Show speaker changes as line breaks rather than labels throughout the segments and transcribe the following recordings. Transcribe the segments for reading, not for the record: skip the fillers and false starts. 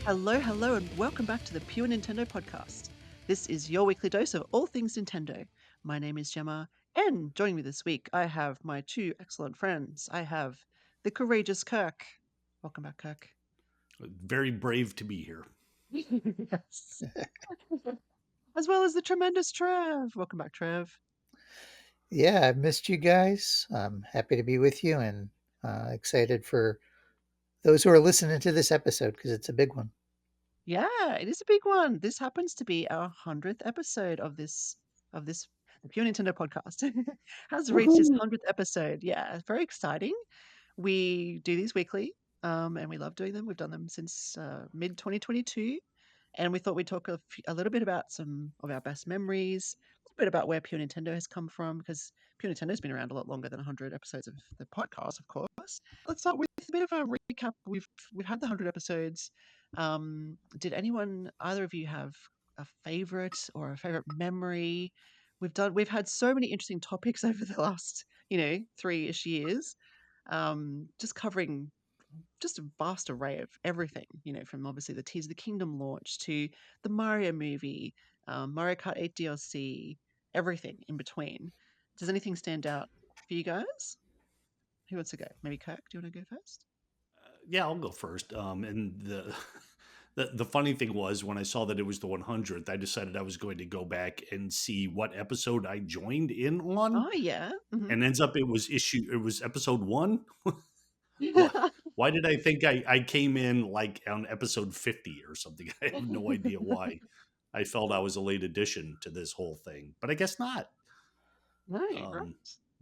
Hello, hello, and welcome back to the Pure Nintendo podcast. This is your weekly dose of all things Nintendo. My name is Jemma, and joining me this week, I have my two excellent friends. I have the courageous Kirk. Welcome back, Kirk.
Very brave to be here.
Yes. As well as the tremendous Trev. Welcome back, Trev.
Yeah, I've missed you guys. I'm happy to be with you and excited for those who are listening to this episode because it's a big one.
Yeah, it is a big one. This happens to be our 100th episode of this Pure Nintendo podcast. Has reached its
Woohoo!
100th episode. Yeah, it's very exciting. We do these weekly, and we love doing them. We've done them since mid 2022, and we thought we'd talk a little bit about some of our best memories, a little bit about where Pure Nintendo has come from, because Pure Nintendo's been around a lot longer than 100 episodes of the podcast, of course. Let's start with a bit of a recap. We've had the 100 episodes. Did either of you have a favorite or a favorite memory? We've had so many interesting topics over the last 3-ish years, just covering just a vast array of everything, from obviously the Tears of the Kingdom launch to the Mario movie, Mario Kart 8 DLC, everything in between. Does anything stand out for you guys? Who wants to go? Maybe Kirk, do you want to go first?
Yeah, I'll go first. And the, the funny thing was when I saw that it was the 100th, I decided I was going to go back and see what episode I joined in on,
Oh, yeah.
and ends up it was episode one. What? Why did I think I came in like on episode 50 or something? I have no idea why. I felt I was a late addition to this whole thing, but I guess not.
No, right.
Um,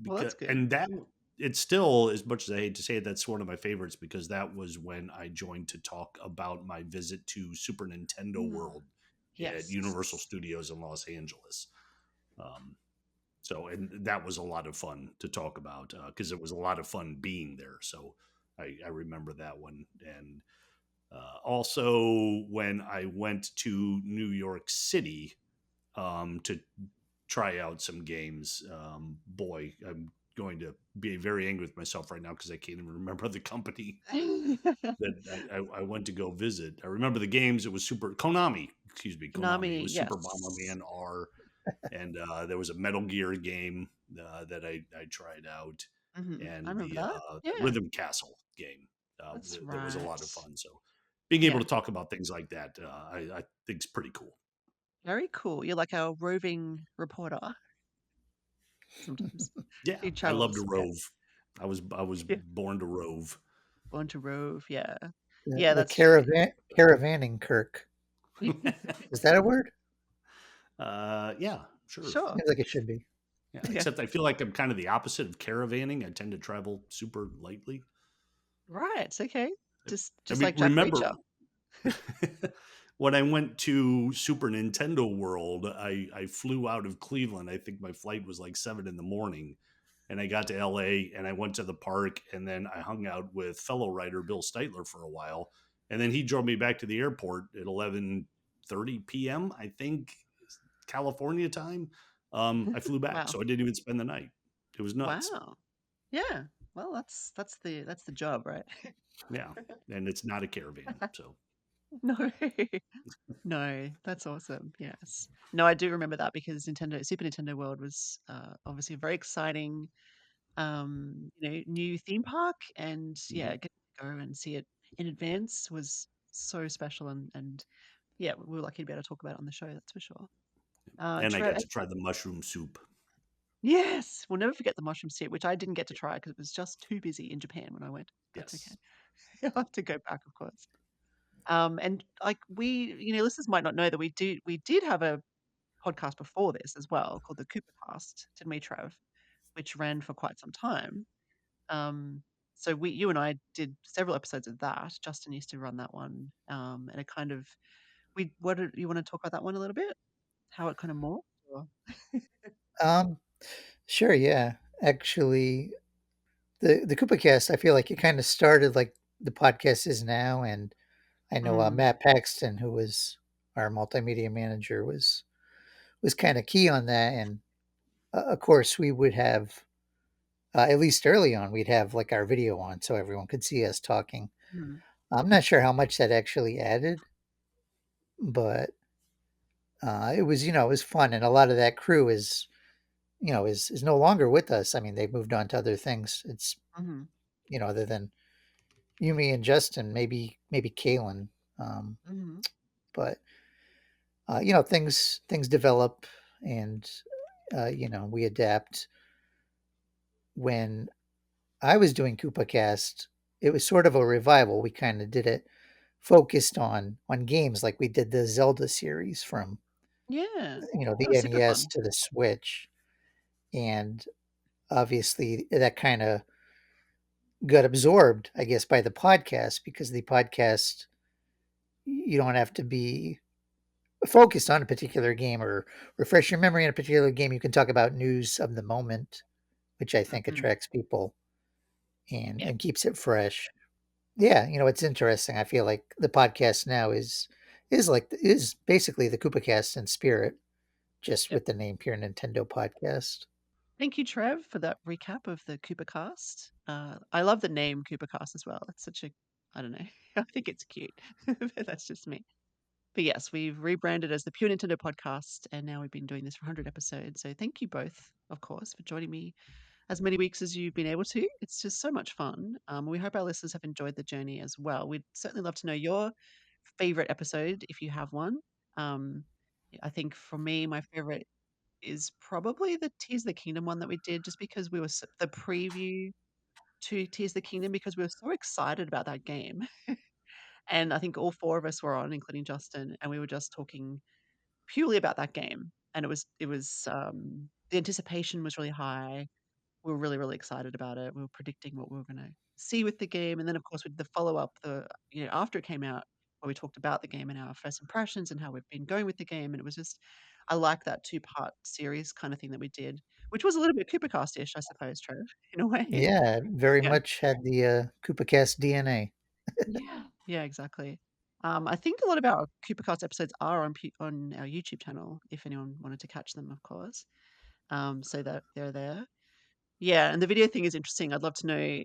Well, that's
because
good.
and that it's still, as much as I hate to say it, that's one of my favorites because that was when I joined to talk about my visit to Super Nintendo
Mm.
World at
Yes.
Universal Studios in Los Angeles. Um, and that was a lot of fun to talk about because it was a lot of fun being there. So I remember that one. And also when I went to New York City to try out some games. Boy, I'm going to be very angry with myself right now because I can't even remember the company that I went to go visit. I remember the games. It was Super Konami. Excuse me, Konami. It
Konami,
was Super
yes.
Bomberman R, and there was a Metal Gear game that I tried out,
I
and
remember
the
that. Yeah,
Rhythm Castle game.
that's
That was a
right.
lot of fun. So being able
Yeah,
to talk about things like that, I think is pretty cool.
very cool. You're like our roving reporter sometimes.
Yeah,
He
I love to
travels. Yeah,
rove. I was
yeah.
born to rove.
Born to rove. Yeah,
The,
yeah,
the
that's true.
caravanning Kirk. Is that a word?
Yeah, sure.
Sure.
Seems like it should be.
Yeah,
Yeah.
except I feel like I'm kind of the opposite of caravanning. I tend to travel super lightly.
Right. Okay.
I
Just
mean,
like Jack
remember
Reacher.
when I went to Super Nintendo World, I flew out of Cleveland. I think my flight was like 7 in the morning, and I got to LA and I went to the park, and then I hung out with fellow writer Bill Steitler for a while, and then he drove me back to the airport at 11:30 p.m. I think California time. I flew back,
Wow.
so I didn't even spend the night. It was nuts.
Wow. Yeah. Well, that's the job, right?
Yeah, and it's not a caravan, so
No. No, that's awesome. Yes. No, I do remember that because Super Nintendo World was obviously a very exciting, new theme park, and
mhm.
yeah, getting to go and see it in advance was so special, and yeah, we were lucky to be able to talk about it on the show. That's for sure.
And I
Trev,
got to try the mushroom soup.
yes, we'll never forget the mushroom soup, which I didn't get to try because it was just too busy in Japan when I went. That's okay.
Yes.
I'll have to go back, of course. And like listeners might not know that we did have a podcast before this as well called the Cooper Cast, didn't we, Trev? Which ran for quite some time. Um, so you and I did several episodes of that. Justin used to run that one, and it kind of what did you want to talk about that one a little bit? How it kind of morphed? Or?
Um, sure, yeah. Actually, the Koopa Cast, I feel like it kind of started like the podcast is now, and I know
Mm,
Matt Paxton, who was our multimedia manager, was kind of key on that, and of course we would have at least early on we'd have like our video on so everyone could see us talking.
mm,
I'm not sure how much that actually added, but it was, it was fun, and a lot of that crew is no longer with us. I mean, they've moved on to other things. It's
Mhm.
other than Yumi and Justin, maybe Kalen, um,
Mhm.
but things develop, and we adapt. When I was doing KoopaCast, it was sort of a revival. We kind of did it focused on games, like we did the Zelda series from
Yeah.
the
That was super
NES
fun.
to the Switch, and obviously that kind of got absorbed, I guess, by the podcast, because the podcast, you don't have to be focused on a particular game or refresh your memory on a particular game. You can talk about news of the moment, which I think
Mhm.
attracts people and
Yeah.
and keeps it fresh. Yeah, it's interesting. I feel like the podcast now is basically the CoopaCast in spirit, just
Yep.
with the name Pure Nintendo Podcast.
Thank you, Trev, for that recap of the Coopercast. I love the name Coopercast as well. It's such a, I don't know, I think it's cute. But that's just me. But yes, we've rebranded as the Pure Nintendo Podcast, and now we've been doing this for 100 episodes. So thank you both, of course, for joining me as many weeks as you've been able to. It's just so much fun. We hope our listeners have enjoyed the journey as well. We'd certainly love to know your favorite episode if you have one. Um, I think for me, my favorite is probably the Tears of the Kingdom one that we did, just because we were the preview to Tears of the Kingdom, because we were so excited about that game. And I think all four of us were on, including Justin, and we were just talking purely about that game. And it was the anticipation was really high. We were really, really excited about it. We were predicting what we were gonna see with the game, and then, of course, with the follow-up, after it came out, where we talked about the game and our first impressions and how we've been going with the game, and it was just I like that two-part series kinda thing that we did, which was a little bit Coopercast-ish, I suppose, Trev, in a way.
Yeah, very
Yeah.
much had the CoopaCast DNA.
Yeah. Yeah, exactly. I think a lot of our Coopercast episodes are on our YouTube channel, if anyone wanted to catch them, of course, so that they're there. Yeah, and the video thing is interesting. I'd love to know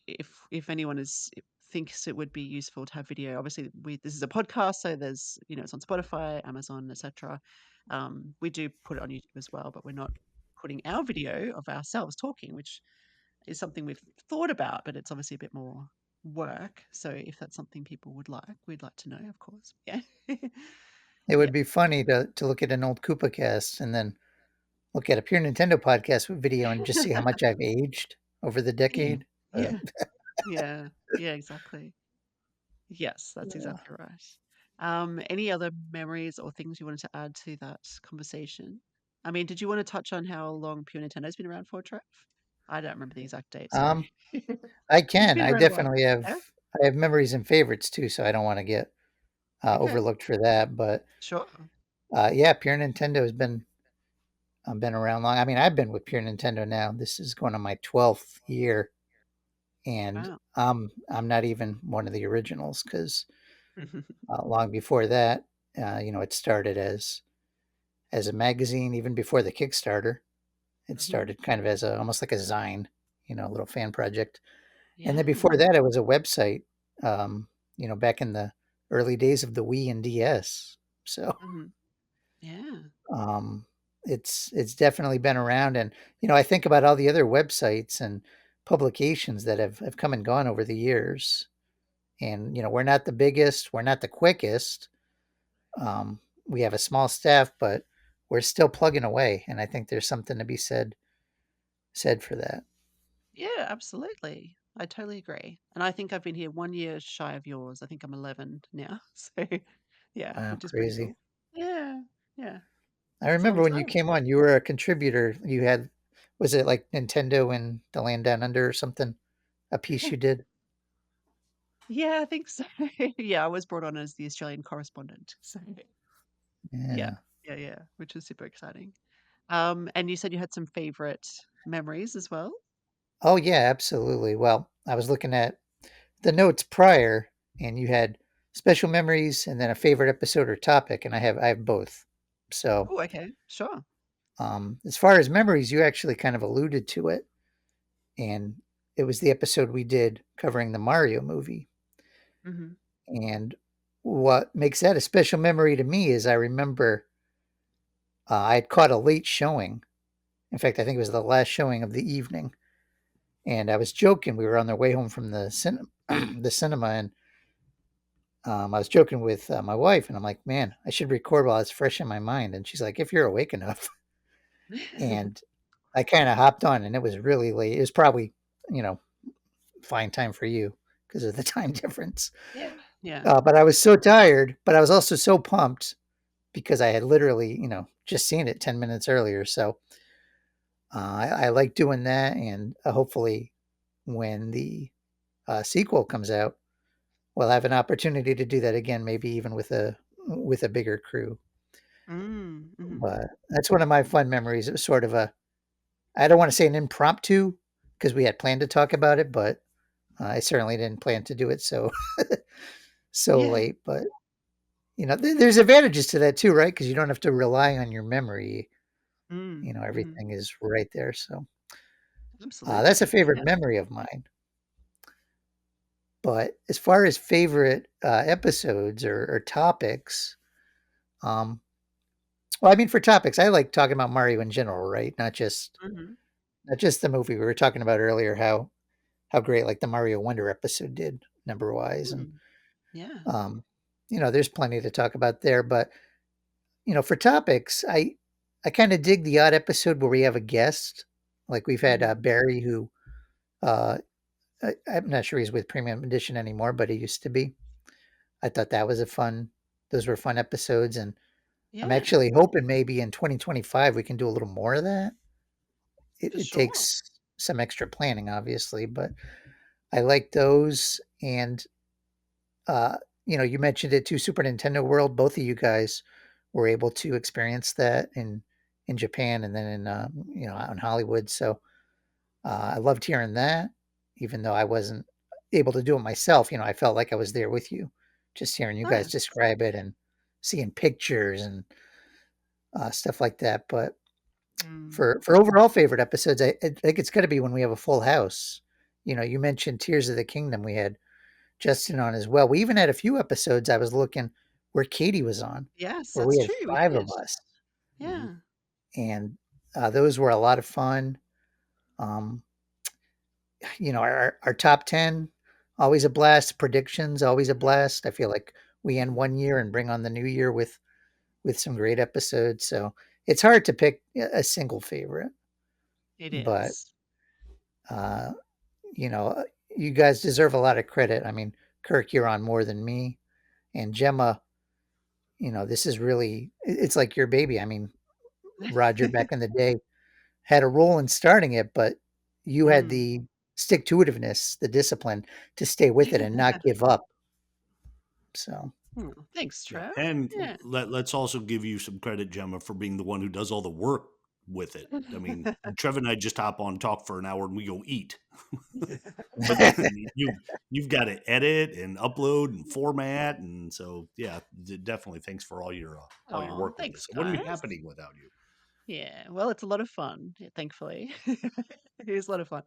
if anyone is thinks it would be useful to have video. Obviously, we this is a podcast, so there's it's on Spotify, Amazon, etc. We do put it on YouTube as well, but we're not putting our video of ourselves talking, which is something we've thought about, but it's obviously a bit more work. So if that's something people would like, we'd like to know, of course. Yeah,
It
yeah,
would be funny to look at an old CoopaCast and then look at a Pure Nintendo Podcast with video and just see how much I've aged over the
yeah,
decade.
yeah, yeah, yeah, exactly. Yes, that's
Yeah.
exactly right. Any other memories or things you wanted to add to that conversation? I mean, did you want to touch on how long Pure Nintendo's been around for, Trev? I don't remember the exact date, sorry.
Um, I
It's
can.
been
I
around a while.
definitely have.
Yeah?
I have memories and favorites too, so I don't want to get
Okay,
overlooked for that. But
sure.
yeah, Pure Nintendo has been around long. I mean, I've been with Pure Nintendo now. This is going on my 12th year, and
Wow.
I'm not even one of the originals, because long before that, it started as a magazine. Even before the Kickstarter, it
Mhm.
started kind of as almost like a zine, a little fan project. And then
Yeah.
before that, it was a website. Back in the early days of the Wii and DS. So
Mhm. Yeah.
um, it's definitely been around, and I think about all the other websites and publications that have come and gone over the years. And we're not the biggest, we're not the quickest. We have a small staff, but we're still plugging away, and I think there's something to be said for that.
Yeah, absolutely. I totally agree. And I think I've been here 1 year shy of yours. I think I'm 11 now. So, yeah,
Wow,
which is pretty
crazy.
cool. Yeah. Yeah.
I
It's a
remember
long
when you
time.
came on, you were a contributor. You had, was it like Nintendo and the Land Down Under or something? A piece you did?
Yeah, I think so. Yeah, I was brought on as the Australian correspondent. So, yeah.
Yeah.
Yeah, yeah, which was super exciting. And you said you had some favorite memories as well?
Oh, yeah, absolutely. Well, I was looking at the notes prior, and you had special memories and then a favorite episode or topic, and I have both. So,
Oh, okay. Sure.
as far as memories, you actually kind of alluded to it, and it was the episode we did covering the Mario movie.
Mhm.
And what makes that a special memory to me is I remember I had caught a late showing. In fact, I think it was the last showing of the evening, and I was joking. We were on the way home from the the cinema, and I was joking with my wife, and I'm like, "Man, I should record while it's fresh in my mind." And she's like, "If you're awake enough." And I kind of hopped on, and it was really late. It was probably, you know, fine time for you because of the time difference.
Yeah. Yeah.
But I was so tired, but I was also so pumped because I had literally, just seen it 10 minutes earlier. So I like doing that. And hopefully, when the sequel comes out, we'll have an opportunity to do that again, maybe even with a bigger crew.
Mhm.
But that's one of my fun memories. It was sort of a, I don't want to say an impromptu because we had planned to talk about it, but I certainly didn't plan to do it so
Yeah.
late. But there's advantages to that too, right? Because you don't have to rely on your memory.
Mhm.
Everything is right there. So that's a
Absolutely.
favorite
Yeah.
memory of mine. But as far as favorite episodes or topics, um, well, I mean, for topics, I like talking about Mario in general, right?
Mhm.
Not just the movie. We were talking about earlier how great like the Mario Wonder episode did number wise, and
Mm. Yeah.
um, there's plenty to talk about there. But for topics, I kind of dig the odd episode where we have a guest, like we've had
Mhm.
Barry, who uh, I'm not sure he's with Premium Edition anymore, but he used to be. I thought that was a fun. Those were fun episodes, and I'm
Yeah.
actually hoping maybe in 2025 we can do a little more of that. It,
For
it
sure.
takes some extra planning, obviously, but I like those. And uh, you mentioned it too, Super Nintendo World. Both of you guys were able to experience that in Japan and then in out in Hollywood. So I loved hearing that, even though I wasn't able to do it myself. I felt like I was there with you, just hearing you guys
Nice.
describe it and seeing pictures and stuff like that. But
Mm.
for overall favorite episodes, I think it's got to be when we have a full house. You mentioned Tears of the Kingdom. We had Justin on as well. We even had a few episodes I was looking where Katie was on,
Yes,
where we
that's
had
true. We
5 of
did.
us,
Mhm.
Yeah.
and, those were a lot of fun. Um, our top 10, always a blast. Predictions, always a blast. I feel like we end one year and bring on the new year with some great episodes, so it's hard to pick a single favorite,
It
but,
is.
uh, you know, you guys deserve a lot of credit. I mean, Kirk, you're on more than me, and Jemma, this is really it's like your baby. I mean, Roger back in the day had a role in starting it, but you had
Mm.
the stick to itiveness, the discipline to stay with it and not give up. So
Hmm. Thanks,
Yeah,
Trev.
and
Yeah.
let's also give you some credit, Gemma, for being the one who does all the work with it. I mean, Trev and I just hop on, talk for an hour, and we go eat. But then you've got to edit and upload and format, and so yeah, definitely thanks for all your
Oh,
work with
thanks,
this. It wouldn't be
guys.
happening without you.
Yeah. Well, it's a lot of fun, thankfully. It is a lot of fun.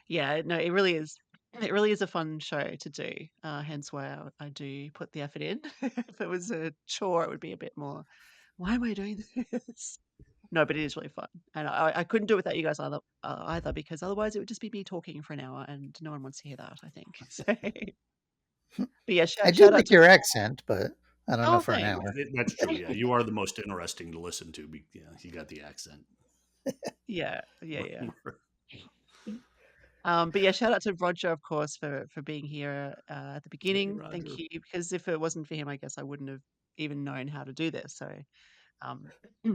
Yeah, no, it really is. It really is a fun show to do. Hence why I do put the effort in. If it was a chore, it would be a bit more. Why am I doing this? No, but it is really fun, and I couldn't do it without you guys either because otherwise it would just be me talking for an hour, and no one wants to hear that. I think. So, but yeah,
I do
shout out
like
to.
your accent, but I don't know
Oh,
for an
thanks.
hour.
That's true. Yeah, you are the most interesting to listen to. Yeah, you got the accent.
Yeah, yeah, yeah. But yeah, shout out to Roger, of course, for being here at the
Hey,
beginning. Thank
Roger.
you, because if it wasn't for him, I guess I wouldn't have even known how to do this. So um,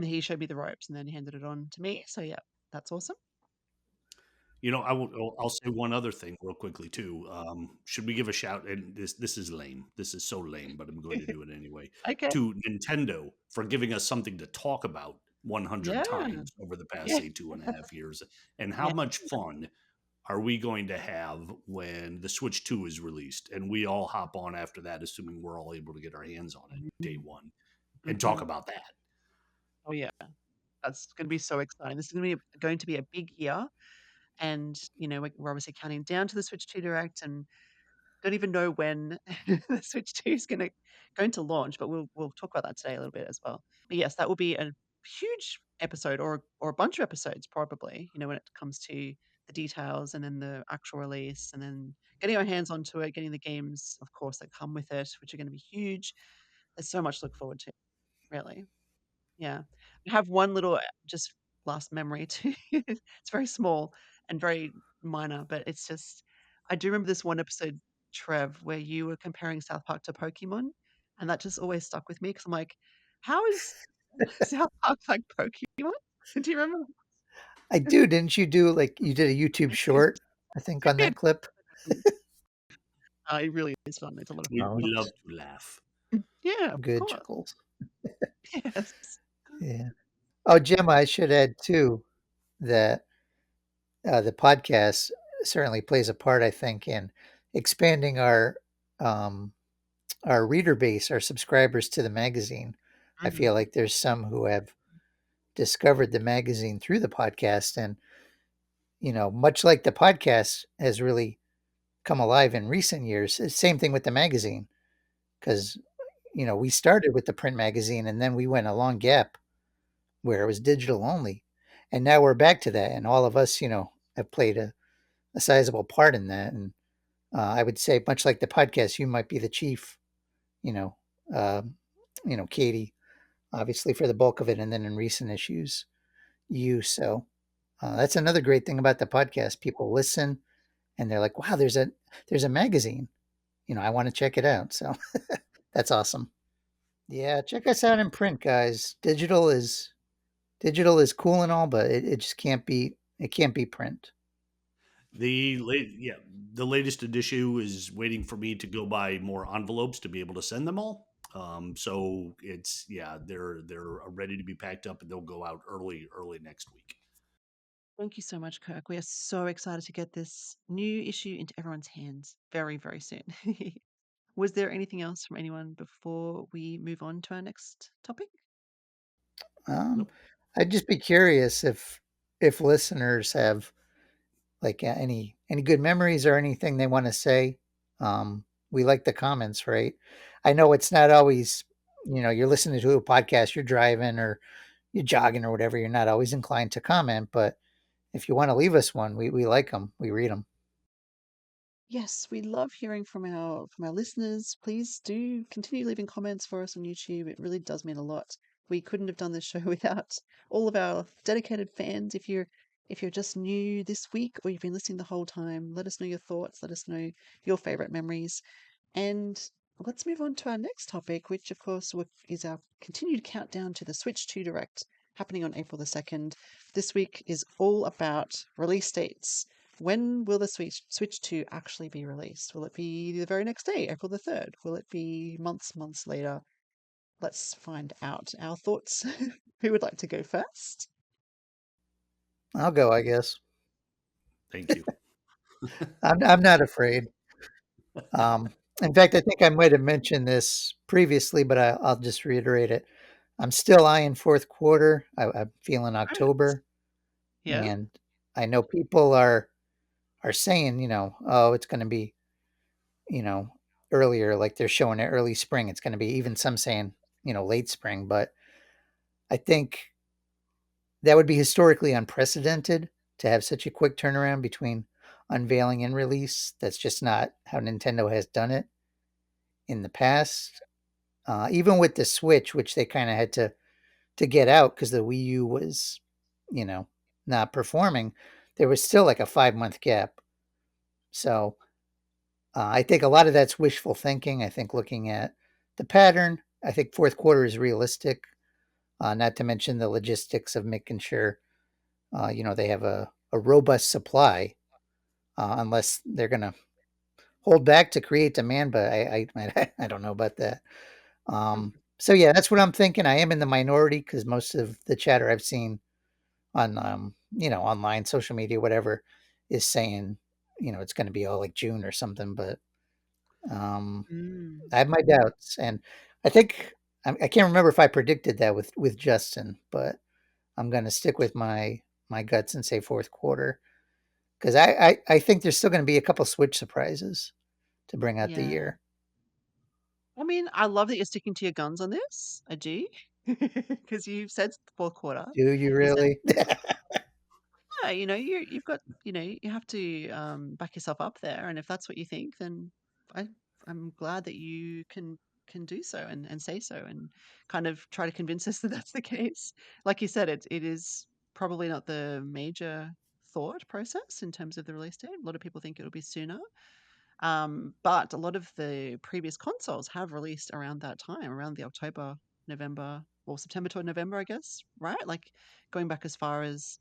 he showed me the ropes and then he handed it on to me. So yeah, that's awesome.
You know, I'll say one other thing real quickly too. Should we give a shout? And this is lame. This is so lame, but I'm going to do it anyway.
Okay.
To Nintendo for giving us something to talk about 100
Yeah.
times over the past
Yeah.
say 2.5 years, and how
Yeah.
much fun are we going to have when the Switch 2 is released and we all hop on after that, assuming we're all able to get our hands on it day one, and talk
Hmm.
about that.
Oh yeah, that's going to be so exciting. This is going to be a big year, and we're obviously counting down to the Switch 2 Direct, and don't even know when the Switch 2 is going to launch, but we'll talk about that today a little bit as well. But yes, that will be a huge episode or a bunch of episodes probably, when it comes to the details and then the actual release and then getting our hands onto it, getting the games, of course, that come with it, which are going to be huge. There's so much to look forward to, really. Yeah. I have one little, just last memory too. It's very small and very minor, but it's just I do remember this one episode, Trev, where you were comparing South Park to Pokemon, and that just always stuck with me because 'cause I'm like, "How is South Park like Pokemon?" Do you remember?
I do. Didn't you do like you did a YouTube short? I think on
Yeah.
that clip.
It really is fun. It's a lot of
We
Oh,
fun.
love to laugh.
Yeah, of
good
course.
chuckles.
Yes.
Yeah. Oh, Gemma, I should add too that the podcast certainly plays a part, I think, in expanding um, our reader base, our subscribers to the magazine. I
Mhm.
feel like there's some who have discovered the magazine through the podcast, and much like the podcast has really come alive in recent years. It's same thing with the magazine because we started with the print magazine, and then we went a long gap where it was digital only, and now we're back to that, and all of us, have played a sizable part in that. And I would say, much like the podcast, you might be the chief, you know, uh, Katie, obviously for the bulk of it, and then in recent issues, you. So that's another great thing about the podcast. People listen, and they're like, "Wow, there's a magazine. I want to check it out." So that's awesome. Yeah, check us out in print, guys. Digital is cool and all, but it just can't be print.
Yeah, the latest issue is waiting for me to go buy more envelopes to be able to send them all. So it's yeah, they're ready to be packed up and they'll go out early next week.
Thank you so much, Kirk. We are so excited to get this new issue into everyone's hands very, very soon. Was there anything else from anyone before we move on to our next topic?
Um,
Nope.
I'd just be curious if listeners have like any good memories or anything they want to say. We like the comments, right? I know it's not always, you're listening to a podcast, you're driving or you're jogging or whatever. You're not always inclined to comment, but if you want to leave us one, we like them, we read them.
Yes, we love hearing from our listeners. Please do continue leaving comments for us on YouTube. It really does mean a lot. We couldn't have done this show without all of our dedicated fans. If you're just new this week or you've been listening the whole time, let us know your thoughts. Let us know your favorite memories. And let's move on to our next topic, which, of course, is our continued countdown to the Switch 2 Direct happening on April the 2nd. This week is all about release dates. When will the Switch 2 actually be released? Will it be the very next day, April the 3rd? Will it be months later? Let's find out our thoughts. Who would like to go first?
I'll go, I guess.
Thank you.
I'm not afraid. Um, in fact, I think I might have mentioned this previously, but I'll just reiterate it. I'm still eyeing fourth quarter. I'm feeling
Right.
October,
Yeah.
and I know people are saying, oh, it's going to be, you know, earlier, like they're showing it early spring. It's going to be even some saying, late spring. But I think that would be historically unprecedented to have such a quick turnaround between unveiling and release. That's just not how Nintendo has done it in the past. Even with the Switch, which they kind of had to get out because the Wii U was, you know, not performing, there was still like a 5 month gap. So I think a lot of that's wishful thinking. I think looking at the pattern, I think fourth quarter is realistic. Not to mention the logistics of making sure, they have a robust supply, unless they're going to hold back to create demand. But I don't know about that. So yeah, that's what I'm thinking. I am in the minority because most of the chatter I've seen on, online, social media, whatever, is saying, it's going to be all like June or something. But um,
Mm.
I have my doubts, and I think I can't remember if I predicted that with Justin, but I'm going to stick with my guts and say fourth quarter because I think there's still going to be a couple Switch surprises to bring out the
Yeah.
year.
I mean, I love that you're sticking to your guns on this. I do. Because you've said fourth quarter.
Do you
You said,
really?
yeah, you've got, you have to back yourself up there. And if that's what you think, then I, I'm glad that you can do so and say so and kind of try to convince us that that's the case. Like you said, it is probably not the major thought process in terms of the release date. A lot of people think it'll be sooner. But a lot of the previous consoles have released around that time, around the October, November, or September to November, I guess, right? Like going back as far as,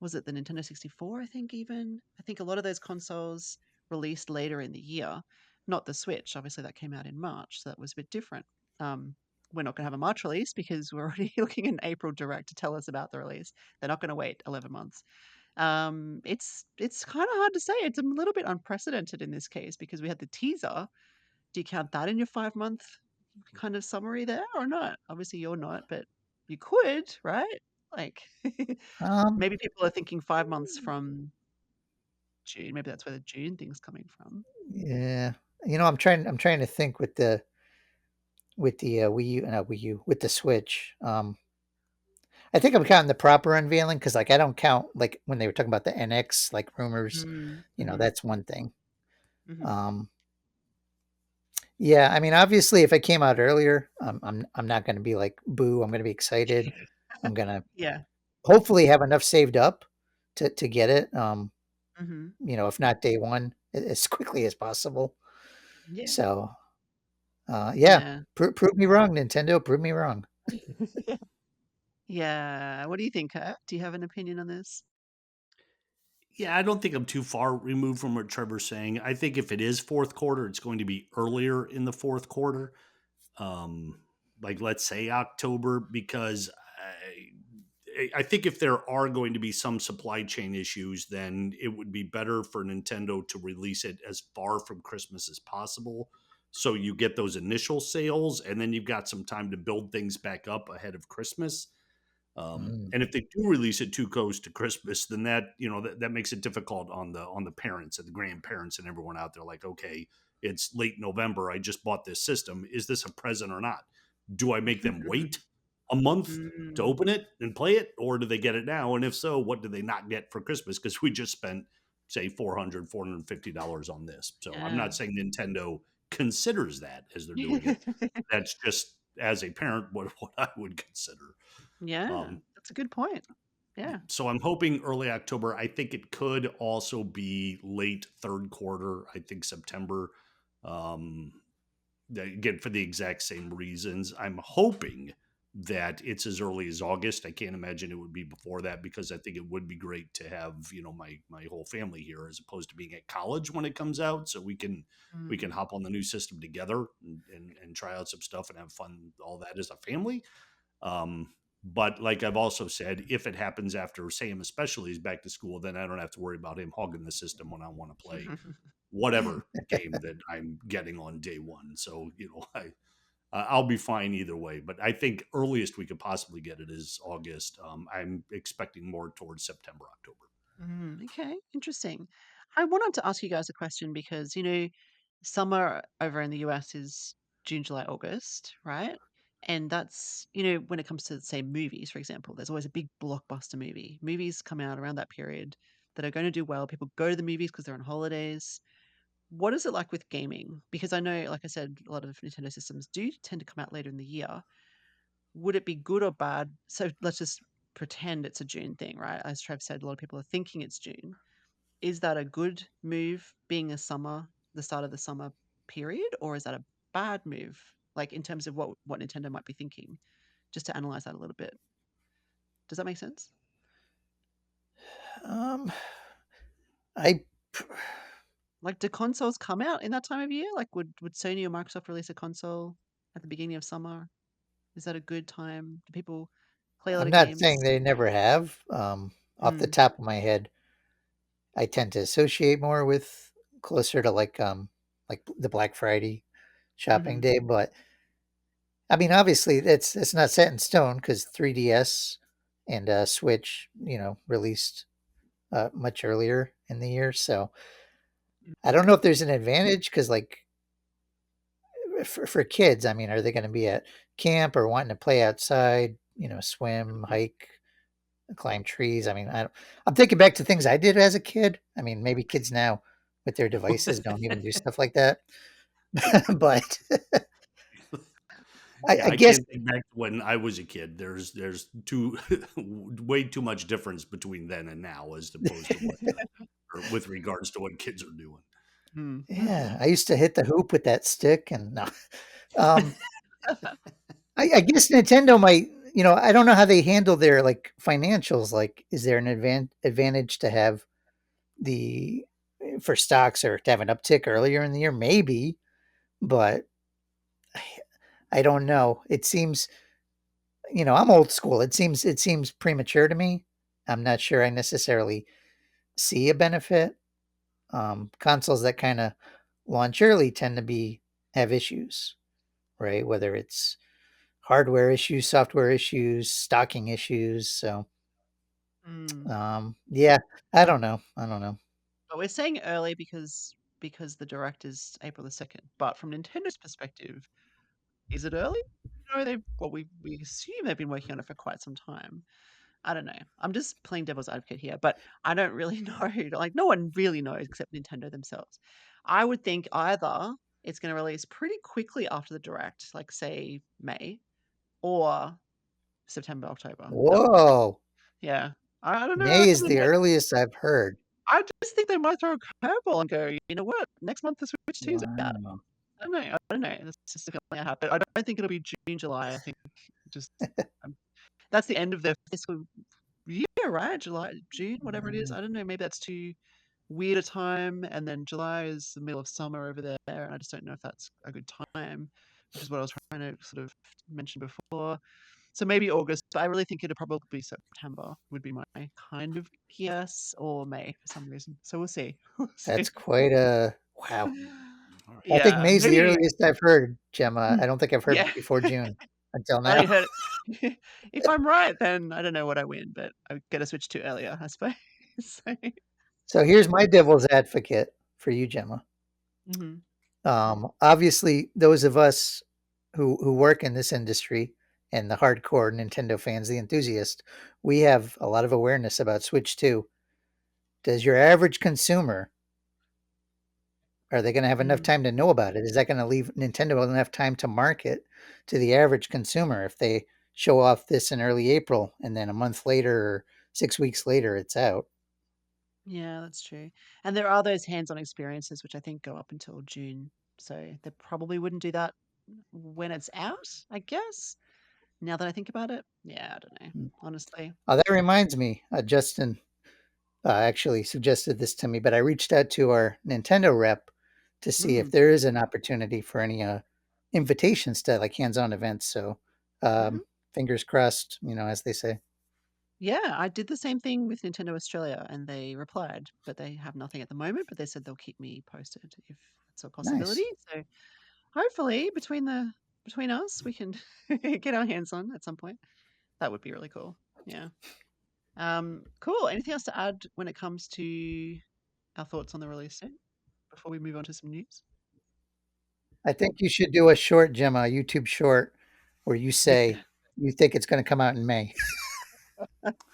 was it the Nintendo 64, I think, even? I think a lot of those consoles released later in the year, not the Switch. Obviously, that came out in March, so that was a bit different. Um, we're not going to have a March release because we're already looking in April Direct to tell us about the release. They're not going to wait 11 months. It's kind of hard to say. It's a little bit unprecedented in this case because we had the teaser. Do you count that in your 5 month kind of summary there or not? Obviously, you're not, but you could, right? Like
Um,
maybe people are thinking 5 months from June. Maybe that's where the June thing's coming from.
yeah. I'm trying to think with the Wii U, not Wii U, with the Switch. I think I'm counting the proper unveiling because, like, I don't count like when they were talking about the NX, like rumors.
Mm, hmm
That's one thing.
hmm
Um, yeah, I mean, obviously, if it came out earlier, I'm not going to be like boo. I'm going to be excited. I'm going to
Yeah.
hopefully have enough saved up to get it.
hmm
If not day one, as quickly as possible.
Yeah.
So, yeah,
Yeah.
prove me wrong, Nintendo. Prove me wrong.
Yeah. What do you think, Kirk? Do you have an opinion on this?
Yeah, I don't think I'm too far removed from what Trevor's saying. I think if it is fourth quarter, it's going to be earlier in the fourth quarter. Um, like let's say October, because I think if there are going to be some supply chain issues, then it would be better for Nintendo to release it as far from Christmas as possible. So you get those initial sales, and then you've got some time to build things back up ahead of Christmas.
Mm,
And if they do release it too close to Christmas, then that makes it difficult on the parents and the grandparents and everyone out there. Like, okay, it's late November. I just bought this system. Is this a present or not? Do I make them wait a month to
Mm,
open it and play it, or do they get it now? And if so, what do they not get for Christmas? Because we just spent say $450 on this. So I'm
yeah.
not saying Nintendo considers that as they're doing it. That's just as a parent what I would consider.
Yeah,
Um,
that's a good point. Yeah.
so I'm hoping early October. I think it could also be late third quarter. I think September. Um, again, for the exact same reasons. I'm hoping that it's as early as August. I can't imagine it would be before that because I think it would be great to have my whole family here as opposed to being at college when it comes out, so we can
Mm.
hop on the new system together and try out some stuff and have fun all that as a family. Um, but like I've also said, if it happens after Sam, especially is back to school, then I don't have to worry about him hogging the system when I want to play whatever game that I'm getting on day one. So I'll be fine either way. But I think earliest we could possibly get it is August. I'm expecting more towards September, October.
Okay, interesting. I wanted to ask you guys a question because, summer over in the US is June, July, August, right? And that's, when it comes to, say, movies, for example, there's always a big blockbuster movie. Movies come out around that period that are going to do well. People go to the movies because they're on holidays. What is it like with gaming? Because I know, like I said, a lot of Nintendo systems do tend to come out later in the year. Would it be good or bad? So let's just pretend it's a June thing, right? As Trev said, a lot of people are thinking it's June. Is that a good move being the start of the summer period, or is that a bad move? Like in terms of what Nintendo might be thinking, just to analyze that a little bit. Does that make sense?
um, I
Like, do consoles come out in that time of year? Like, would Sony or Microsoft release a console at the beginning of summer? Is that a good time? Do people play a lot
I'm
of
not saying
games?
they never have. Off the
Mm,
top of my head, I tend to associate more with closer to like the Black Friday shopping
hmm
day. But I mean, obviously, it's not set in stone because 3DS and Switch, released much earlier in the year. So I don't know if there's an advantage because, like, for kids, I mean, are they going to be at camp or wanting to play outside? You know, swim, hike, climb trees. I mean, I'm thinking back to things I did as a kid. I mean, maybe kids now with their devices don't even do stuff like that. But
Yeah,
I
I
guess
can't think back to when I was a kid. There's too way too much difference between then and now, as opposed to what or with regards to what kids are doing.
Mm.
yeah, I used to hit the hoop with that stick, and no. Um, I guess Nintendo might. You know, I don't know how they handle their like financials. Like, is there an advantage to have the for stocks or to have an uptick earlier in the year? Maybe, but I don't know. It seems, you know, I'm old school. It seems premature to me. I'm not sure I necessarily see a benefit. Consoles that kind of launch early tend to be have issues, right? Whether it's hardware issues, software issues, stocking issues. So,
Mm.
yeah, I don't know. I don't know.
But we're saying early because the direct is April the 2nd. But from Nintendo's perspective, is it early? No, we assume they've been working on it for quite some time. I don't know. I'm just playing devil's advocate here, but I don't really know. Like, no one really knows except Nintendo themselves. I would think either it's going to release pretty quickly after the direct, like say May, or September, October. That would be,
Whoa,
yeah. I don't know.
May is the earliest I've heard.
I just think they might throw a curveball and go, you know what? Next month the Switch 2's out.
Wow,
I don't know. I don't know. That's just the feeling I have. But I don't think it'll be June, July. I think just um, that's the end of their fiscal year, right? July, June, whatever it is.
wow.
I don't know. Maybe that's too weird a time. And then July is the middle of summer over there. And I just don't know if that's a good time, which is what I was trying to sort of mention before. So maybe August, but I really think it'll probably be September, would be my kind of guess, or May for some reason. So we'll see. We'll see.
That's quite a wow.
All right.
I think
Yeah,
May's the
maybe.
earliest I've heard, Gemma. I don't think I've heard
Yeah.
before June until
I
now.
only heard it. If I'm right, then I don't know what I win, but I get to switch to earlier, I suppose. So,
So here's my devil's advocate for you, Gemma.
mhm,
Obviously, those of us who work in this industry and the hardcore Nintendo fans, the enthusiasts, we have a lot of awareness about Switch 2. Does your average consumer are they going to have enough
mm.
time to know about it? Is that going to leave Nintendo enough time to market to the average consumer if they show off this in early April and then a month later or 6 weeks later it's out?
Yeah, that's true. And there are those hands-on experiences which I think go up until June. So they probably wouldn't do that when it's out, I guess. Now that I think about it. Yeah, I don't know.
Mm.
Honestly.
Oh, that reminds me, Justin actually suggested this to me, but I reached out to our Nintendo rep to see if
Mm.
there is an opportunity for any invitations to like hands-on events. So
Hmm.
fingers crossed, you know, as they say.
Yeah, I did the same thing with Nintendo Australia and they replied, but they have nothing at the moment, but they said they'll keep me posted if it's a possibility.
Nice.
So hopefully between us we can get our hands on at some point. That would be really cool. Yeah. Cool. Anything else to add when it comes to our thoughts on the release date before we move on to some news?
I think you should do a short, Gemma, a YouTube short, where you
Yeah.
say you think it's going to come out in May.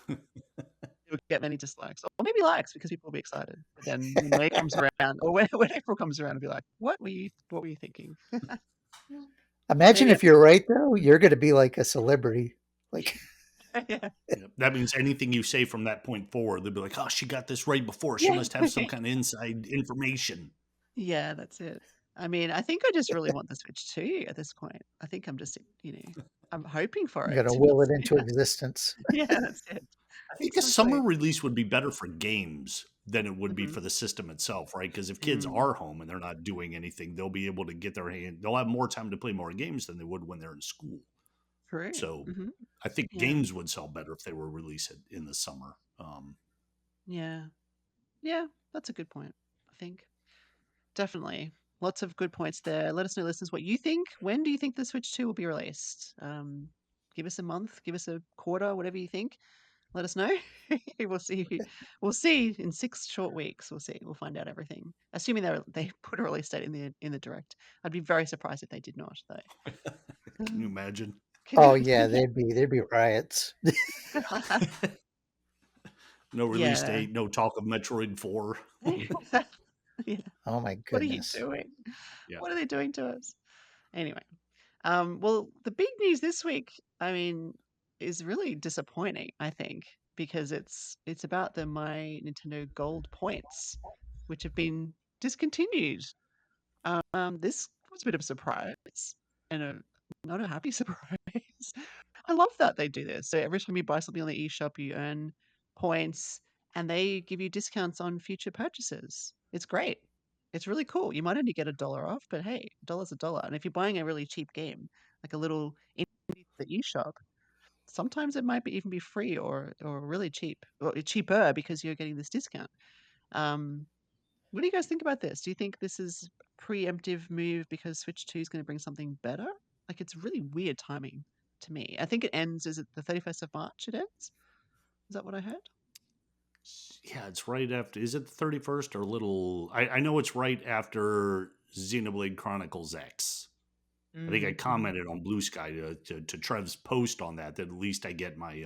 It'll get many dislikes. Or maybe likes because people will be excited. But then when May comes around or when April comes around, it'll be like, what were you thinking?
Imagine
Maybe
if you're right, though, you're going to be like a celebrity. Like,
yeah.
Yep. That means anything you say from that point forward, they'll be like, "Oh, she got this right before. She
Yeah.
must have some kind of inside information."
Yeah, that's it. I mean, I think I just really want the Switch 2 at this point. I think I'm just, I'm hoping for
I'm
it
going to
to be
will it into
sooner.
existence.
Yeah, that's it.
I think a
Exactly.
summer release would be better for games than it would be
Hmm.
for the system itself, right? Because if kids
Mm,
are home and they're not doing anything, they'll be able to get their hand. They'll have more time to play more games than they would when they're in school.
true.
So
Hmm.
I think
Yeah.
games would sell better if they were released in the summer.
Yeah. Yeah. That's a good point, I think. Definitely. Lots of good points there. Let us know, listeners, what you think. When do you think the Switch 2 will be released? Give us a month, give us a quarter, whatever you think. let us know. We'll see. We'll see in 6 short weeks. We'll see. We'll find out everything. Assuming they put a release date in the direct. I'd be very surprised if they did not, though.
Can you imagine?
Can
Oh
you
yeah,
imagine?
there'd be riots.
No release
Yeah.
date, no talk of Metroid 4.
Yeah.
Oh my
What are you
goodness.
doing?
Yeah.
What are they doing to us? Anyway, well, the big news this week, I mean, is really disappointing, I think, because it's about the My Nintendo Gold points, which have been discontinued. This was a bit of a surprise and not a happy surprise. I love that they do this. So every time you buy something on the eShop, you earn points and they give you discounts on future purchases. It's great. It's really cool. You might only get $1 off, but hey, a dollar's a dollar. And if you're buying a really cheap game, like a little indie at the eShop, sometimes it might be even be free or really cheap or cheaper because you're getting this discount. Um, what do you guys think about this? Do you think this is a preemptive move because Switch 2 is going to bring something better? Like it's really weird timing to me. I think it ends, is it the 31st of March it ends? Is that what I heard?
Yeah, it's right after. Is it the 31st or a little? I know it's right after Xenoblade Chronicles X. I think I
Mm-hmm.
commented on Blue Sky to Trev's post on that at least I get my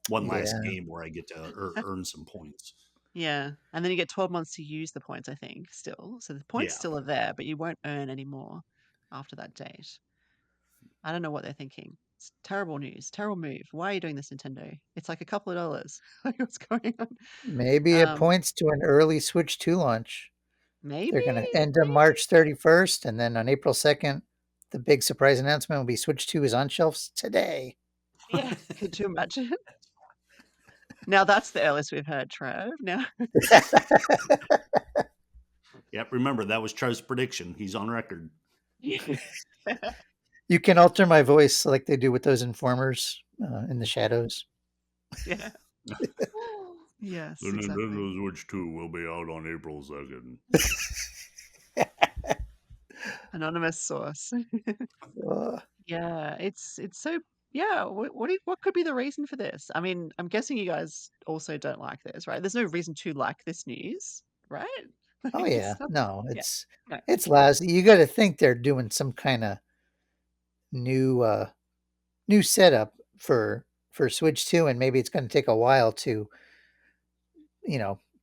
one last
Yeah.
game where I get to earn some points.
Yeah. And then you get 12 months to use the points, I think, still. So the points
Yeah.
still are there, but you won't earn any more after that date. I don't know what they're thinking. It's terrible news, terrible move. Why are you doing this, Nintendo? It's like a couple of dollars. Like what's going on?
Maybe it
Um,
points to an early Switch 2 launch.
maybe,
They're gonna end up March 31st, and then on April 2nd, the big surprise announcement will be Switch 2 is on shelves today.
yeah. Could you imagine? Now that's the earliest we've heard, Trev. Now,
Yep. Remember that was Trev's prediction. He's on record.
yeah,
You can alter my voice like they do with those informers in the shadows.
yeah, yes,
The
exactly.
Nintendo Switch 2 will be out on April 2nd.
Anonymous source.
Uh,
Yeah, it's so. Yeah, what could be the reason for this? I mean, I'm guessing you guys also don't like this, right? There's no reason to like this news, right?
oh
Like
yeah,
it's not.
no,
Yeah, no,
it's lousy. You got to think they're doing some kind of new new setup for Switch 2, and maybe it's going to take a while to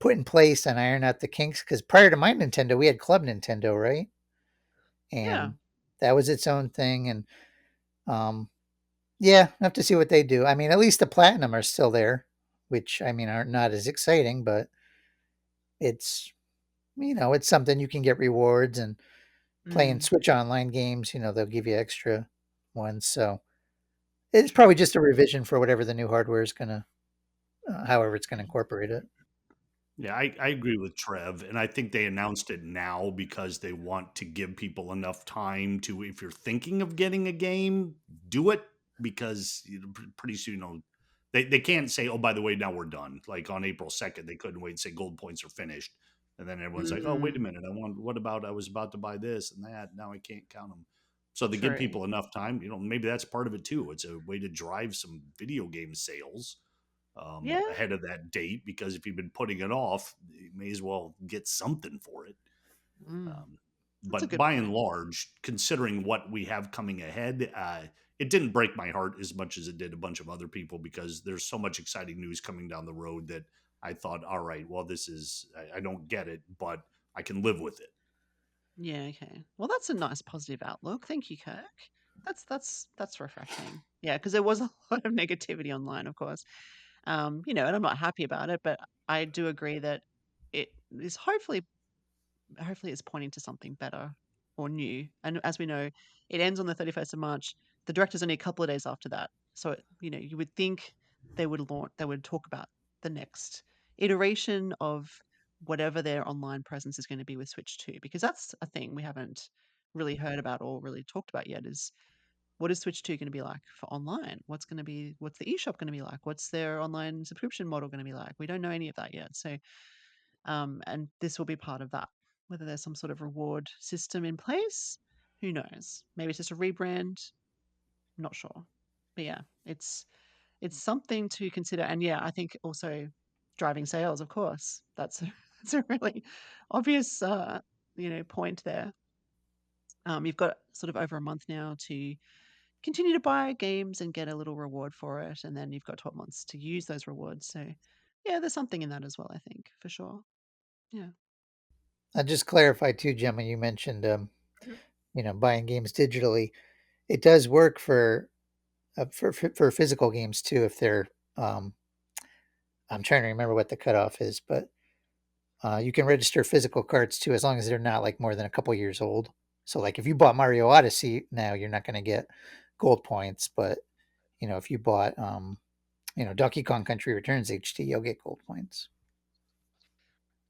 put in place and iron out the kinks. Because prior to my Nintendo, we had Club Nintendo, right?
yeah,
And that was its own thing. And um, yeah, I have to see what they do. I mean, at least the platinum are still there, which I mean are not as exciting, but it's it's something you can get rewards and playing
mm,
Switch online games. They'll give you extra ones. So it's probably just a revision for whatever the new hardware is gonna, however it's gonna incorporate it.
Yeah, I agree with Trev, and I think they announced it now because they want to give people enough time to, if you're thinking of getting a game, do it because pretty soon, they can't say, oh, by the way, now we're done. Like on April 2nd, they couldn't wait and say gold points are finished, and then everyone's like, oh, wait a
mm,
minute, what about I was about to buy this and that, now I can't count them. So they give
true.
people enough time. Maybe that's part of it too. It's a way to drive some video game sales
Yeah,
ahead of that date because if you've been putting it off, you may as well get something for it.
mm,
Um,
that's a
but
good
by and
point.
large, considering what we have coming ahead, it didn't break my heart as much as it did a bunch of other people because there's so much exciting news coming down the road that I thought, all right, well, I don't get it, but I can live with it.
Yeah, okay. Well, that's a nice positive outlook. Thank you, Kirk. That's refreshing. Yeah, because there was a lot of negativity online, of course. And I'm not happy about it, but I do agree that it is hopefully it's pointing to something better or new. And as we know, it ends on the 31st of March. The director's only a couple of days after that. So, you would think they would talk about the next iteration of whatever their online presence is going to be with Switch 2, because that's a thing we haven't really heard about or really talked about yet is what is Switch 2 going to be like for online? What's the eShop going to be like? What's their online subscription model going to be like? We don't know any of that yet. So and this will be part of that. Whether there's some sort of reward system in place, who knows? Maybe it's just a rebrand. Not sure. But yeah, it's it's something to consider. And yeah, I think also driving sales, of course. That's that's a really obvious point there. You've got sort of over a month now to continue to buy games and get a little reward for it, and then you've got 12 months to use those rewards. So yeah, there's something in that as well, I think, for sure. Yeah.
I'll just clarify too, Gemma. You mentioned buying games digitally. It does work for physical games too. If they're I'm trying to remember what the cutoff is, but you can register physical cards too, as long as they're not like more than a couple years old. So, like if you bought Mario Odyssey now, you're not going to get gold points. But if you bought Donkey Kong Country Returns HD, you'll get gold points,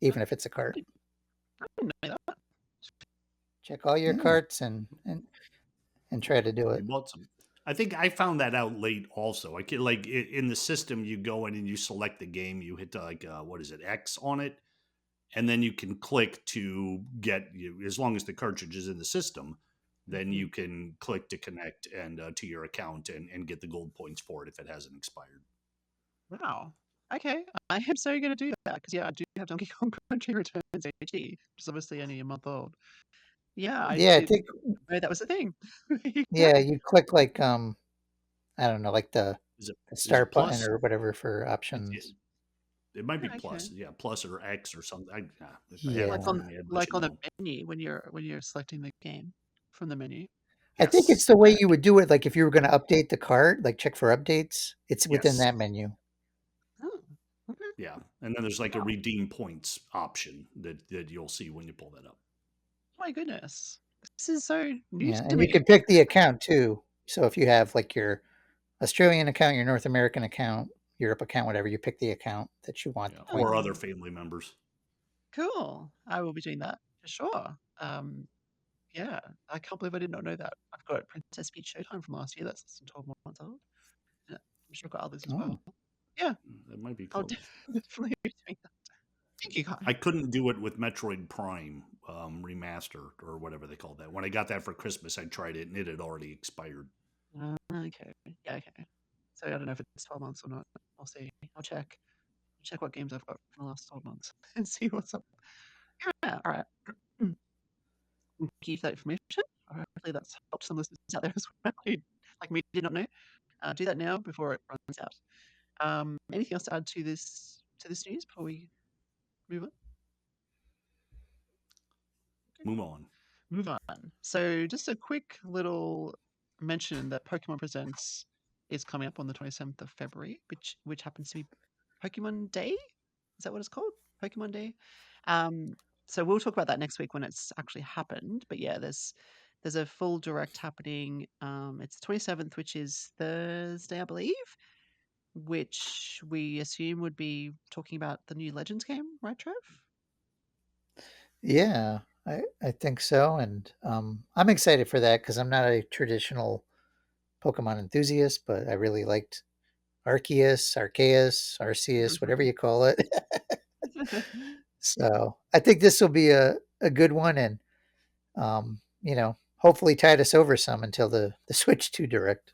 even if it's a cart.
I didn't know that.
Check all your
Yeah.
carts and try to do
You
it.
bought some. I think I found that out late. Also, I can, like in the system, you go in and you select the game. You hit like what is it, X on it, and then you can click to get you. As long as the cartridge is in the system, then
Mhm.
you can click to connect and to your account and get the gold points for it if it hasn't expired.
Wow. Okay. I am so going to do that because, yeah, I do have Donkey Kong Country Returns HD, which is obviously only a month old. Yeah, I
Yeah, I
didn't
think
know that was a thing. There you go.
yeah, you click like I don't know, like
Is it
the
is
start
it
button
plus?
or whatever for
It's
options.
it might be
Yeah, okay.
plus, yeah, plus or X or something. If I had it in
Like
Yeah.
front
on
of me, I'd let
like
you
on the
know.
menu when you're selecting the game from the menu.
I think it's
Yes,
the way you would do it, like if you were going to update the cart, like check for updates, it's within
yes,
that menu.
Oh, okay.
yeah, and then there's like a
Wow.
redeem points option that you'll see when you pull that up.
My goodness. This is so news
Yeah,
to
and you
me.
can pick the account too. So if you have like your Australian account, your North American account, Europe account, whatever, you pick the account that you want
Yeah,
the point
or
in.
other
Oh,
family members.
cool. I will be doing that for sure. Yeah, I can't believe I did not know that. I've got Princess Peach Showtime from last year. That's less than 12 months old. Yeah, I'm sure I've got others as well.
Oh,
Yeah,
That might be
I'll
close.
definitely be doing that. Thank you, guys.
I couldn't do it with Metroid Prime remastered or whatever they call that. When I got that for Christmas, I tried it and it had already expired.
Okay. Yeah, okay. So I don't know if it's 12 months or not. I'll see. I'll check what games I've got from the last 12 months and see what's up. Yeah, all right. Thank you for that information. Hopefully that's helped some listeners out there as well who, like me, did not know. Do that now before it runs out. Anything else to add to this news before we move on? Okay,
Move
cool.
on.
Move on. So just a quick little mention that Pokemon Presents is coming up on the 27th of February, which happens to be Pokemon Day. Is that what it's called? Pokemon Day. Um, so we'll talk about that next week when it's actually happened. But yeah, there's a full direct happening. It's the 27th, which is Thursday, I believe, which we assume would be talking about the new Legends game, right, Trev?
yeah, I think so. And I'm excited for that because I'm not a traditional Pokemon enthusiast, but I really liked Arceus, whatever you call it. So I think this will be a good one and hopefully tide us over some until the Switch 2 Direct.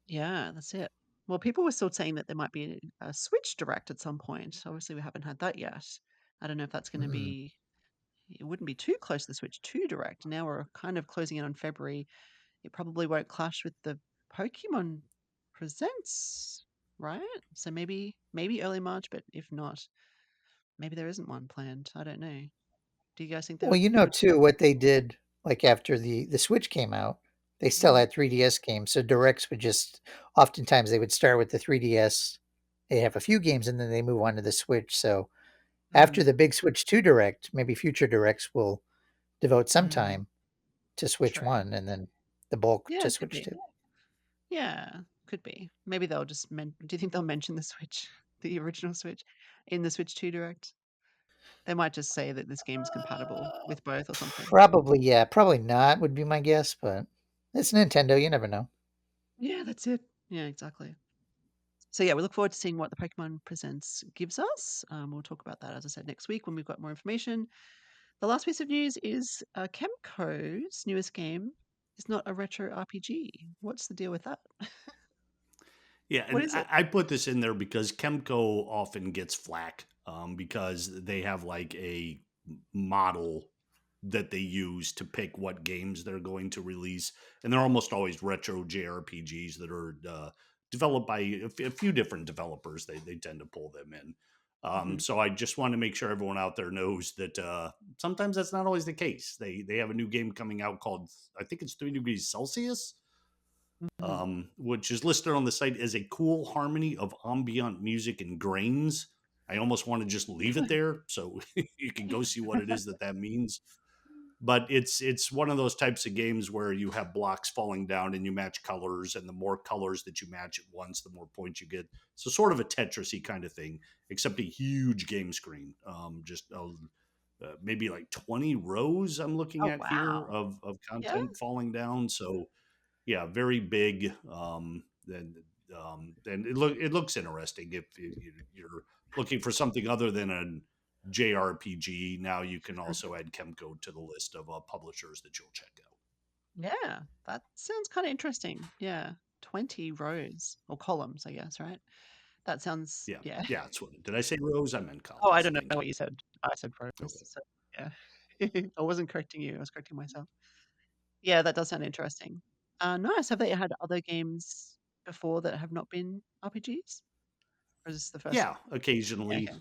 Yeah, that's it. Well, people were still saying that there might be a Switch Direct at some point. Obviously, we haven't had that yet. I don't know if that's going to
Mm.
be. It wouldn't be too close to the Switch 2 Direct. Now we're kind of closing in on February. It probably won't clash with the Pokemon Presents, right? So maybe early March, but if not, maybe there isn't one planned. I don't know. Do you guys think
Well,
there would be?
too, what they did like after the Switch came out, they still
Mm,
had 3DS games. So directs would just oftentimes they would start with the 3DS. They have a few games and then they move on to the Switch. So after
mm,
the big Switch 2 Direct, maybe future directs will devote some
mm,
time to Switch
true.
1 and then the bulk
Yeah,
to
it could
Switch
be.
2.
Yeah, could be. Maybe they'll just do you think they'll mention the Switch, the original Switch, in the Switch 2 Direct? They might just say that this game is compatible with both or something.
Probably, yeah. Probably not would be my guess, but it's Nintendo. You never know.
Yeah, that's it. Yeah, exactly. So yeah, we look forward to seeing what the Pokemon Presents gives us. We'll talk about that, as I said, next week when we've got more information. The last piece of news is Kemco's newest game is not a retro RPG. What's the deal with that?
Yeah,
What
and
is it?
I put this in there because Kemco often gets flack because they have like a model that they use to pick what games they're going to release, and they're almost always retro JRPGs that are developed by a few different developers. They tend to pull them in.
Mhm.
So I just want to make sure everyone out there knows that sometimes that's not always the case. They have a new game coming out called, I think it's 3 degrees Celsius,
Mhm.
which is listed on the site as a cool harmony of ambient music and grains. I almost want to just leave it there so you can go see what it is that means. But it's one of those types of games where you have blocks falling down and you match colors, and the more colors that you match at once, the more points you get. So sort of a Tetrisy kind of thing, except a huge game screen. Maybe like 20 rows I'm looking
Oh,
at here
wow.
of
Yeah?
content falling down. So yeah, very big. And it looks interesting if you're looking for something other than a JRPG. Now you can also add Kemco to the list of publishers that you'll check out.
Yeah, that sounds kinda interesting. Yeah. 20 rows or columns, I guess, right? That sounds
Yeah,
yeah.
yeah. That's what did I say? Rose? I meant
Oh, I
columns.
don't know
Thank you.
what you said. I said rows,
Okay.
so yeah. I wasn't correcting you, I was correcting myself. Yeah, that does sound interesting. Nice. Have they had other games before that have not been RPGs? Or is this the first one?
Yeah,
Yeah,
occasionally.
okay.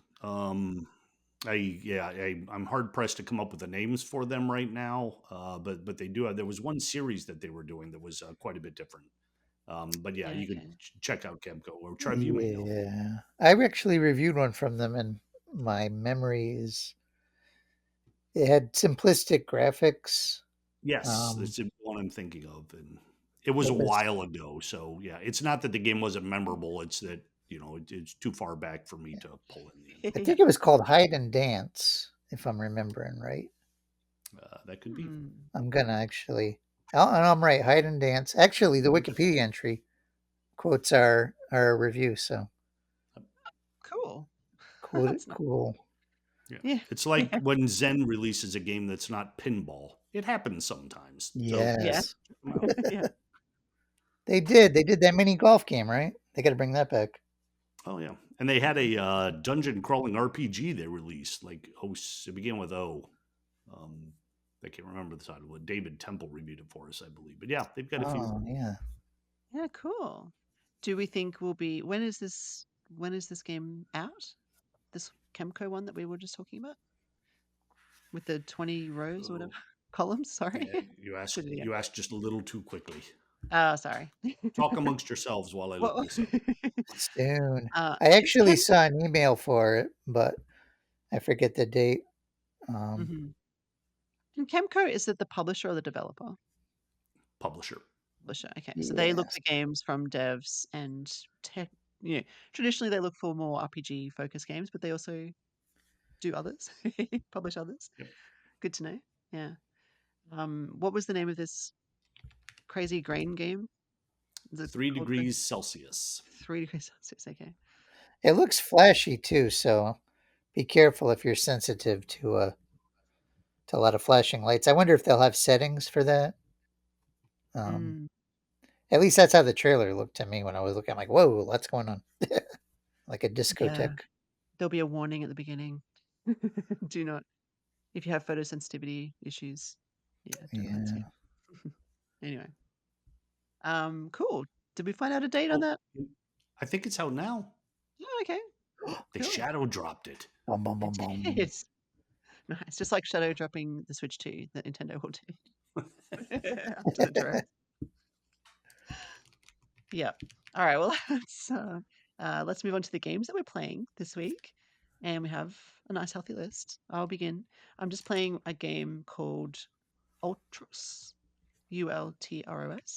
I'm hard pressed to come up with the names for them right now. But they do have. There was one series that they were doing that was quite a bit different. But yeah,
Yeah,
you could
okay.
check out Kemco or Trev. You may know.
Yeah. I actually reviewed one from them, and my memory is it had simplistic graphics.
Yes,
Um,
it's the one I'm thinking of, and it was
it
a
was,
while ago. So yeah, it's not that the game wasn't memorable; it's that it's too far back for me to pull in the
I
info.
think it was called Hide and Dance, if I'm remembering right.
That could be.
Hmm.
I'm gonna actually, oh, and I'm right, Hide and Dance. Actually, the Wikipedia entry quotes our review, so
Cool.
cool,
That's nice.
cool.
Yeah,
Yeah.
it's like
Yeah.
when Zen releases a game that's not pinball. It happens sometimes. So yeah,
Yeah.
Yes,
check them out.
Yeah.
they did. They did that mini golf game, right? They got to bring that back.
Oh yeah, and they had a dungeon crawling RPG they released. Like it began with O. Um, I can't remember the title. But David Temple reviewed it for us, I believe. But yeah, they've got a few.
Oh yeah,
Yeah, cool. Do we think we'll be when is this game out? This Chemco one that we were just talking about? With the 20 rows or whatever?
Oh,
Columns, sorry.
yeah,
Said it again.
you asked just a little too quickly.
Oh, sorry.
Talk amongst yourselves while I look
Well,
this up.
soon. I
is
actually
Chem
saw an email for it, but I forget the date. Um,
mhm. And Chemco, is it the publisher or the developer?
Publisher.
Publisher, okay. So they look
yes.
for games from devs and tech, you know, traditionally they look for more RPG focused games, but they also do others, publish others.
Yep.
Good to know. Yeah. What was the name of this crazy grain game? Is it
Three
called crazy?
degrees Celsius.
3 degrees Celsius. Okay.
It looks flashy too, so be careful if you're sensitive to a lot of flashing lights. I wonder if they'll have settings for that. Um,
Mm,
at least that's how the trailer looked to me when I was looking. I'm like, whoa, what's going on? Like a
yeah.
discotheque.
There'll be a warning at the beginning. Do not, if you have photosensitivity issues, yeah, don't let this
Yeah.
game. Anyway, cool. Did we find out a date on
Oh,
that?
I think it's out now.
Oh, okay,
They
cool.
shadow dropped it.
Bum, bum,
It
bum, bum.
did. Nice. Just like Shadow dropping the Switch 2 that Nintendo will do after the direct. Yeah. All right. Well, let's move on to the games that we're playing this week, and we have a nice healthy list. I'll begin. I'm just playing a game called Ultros, Ultros,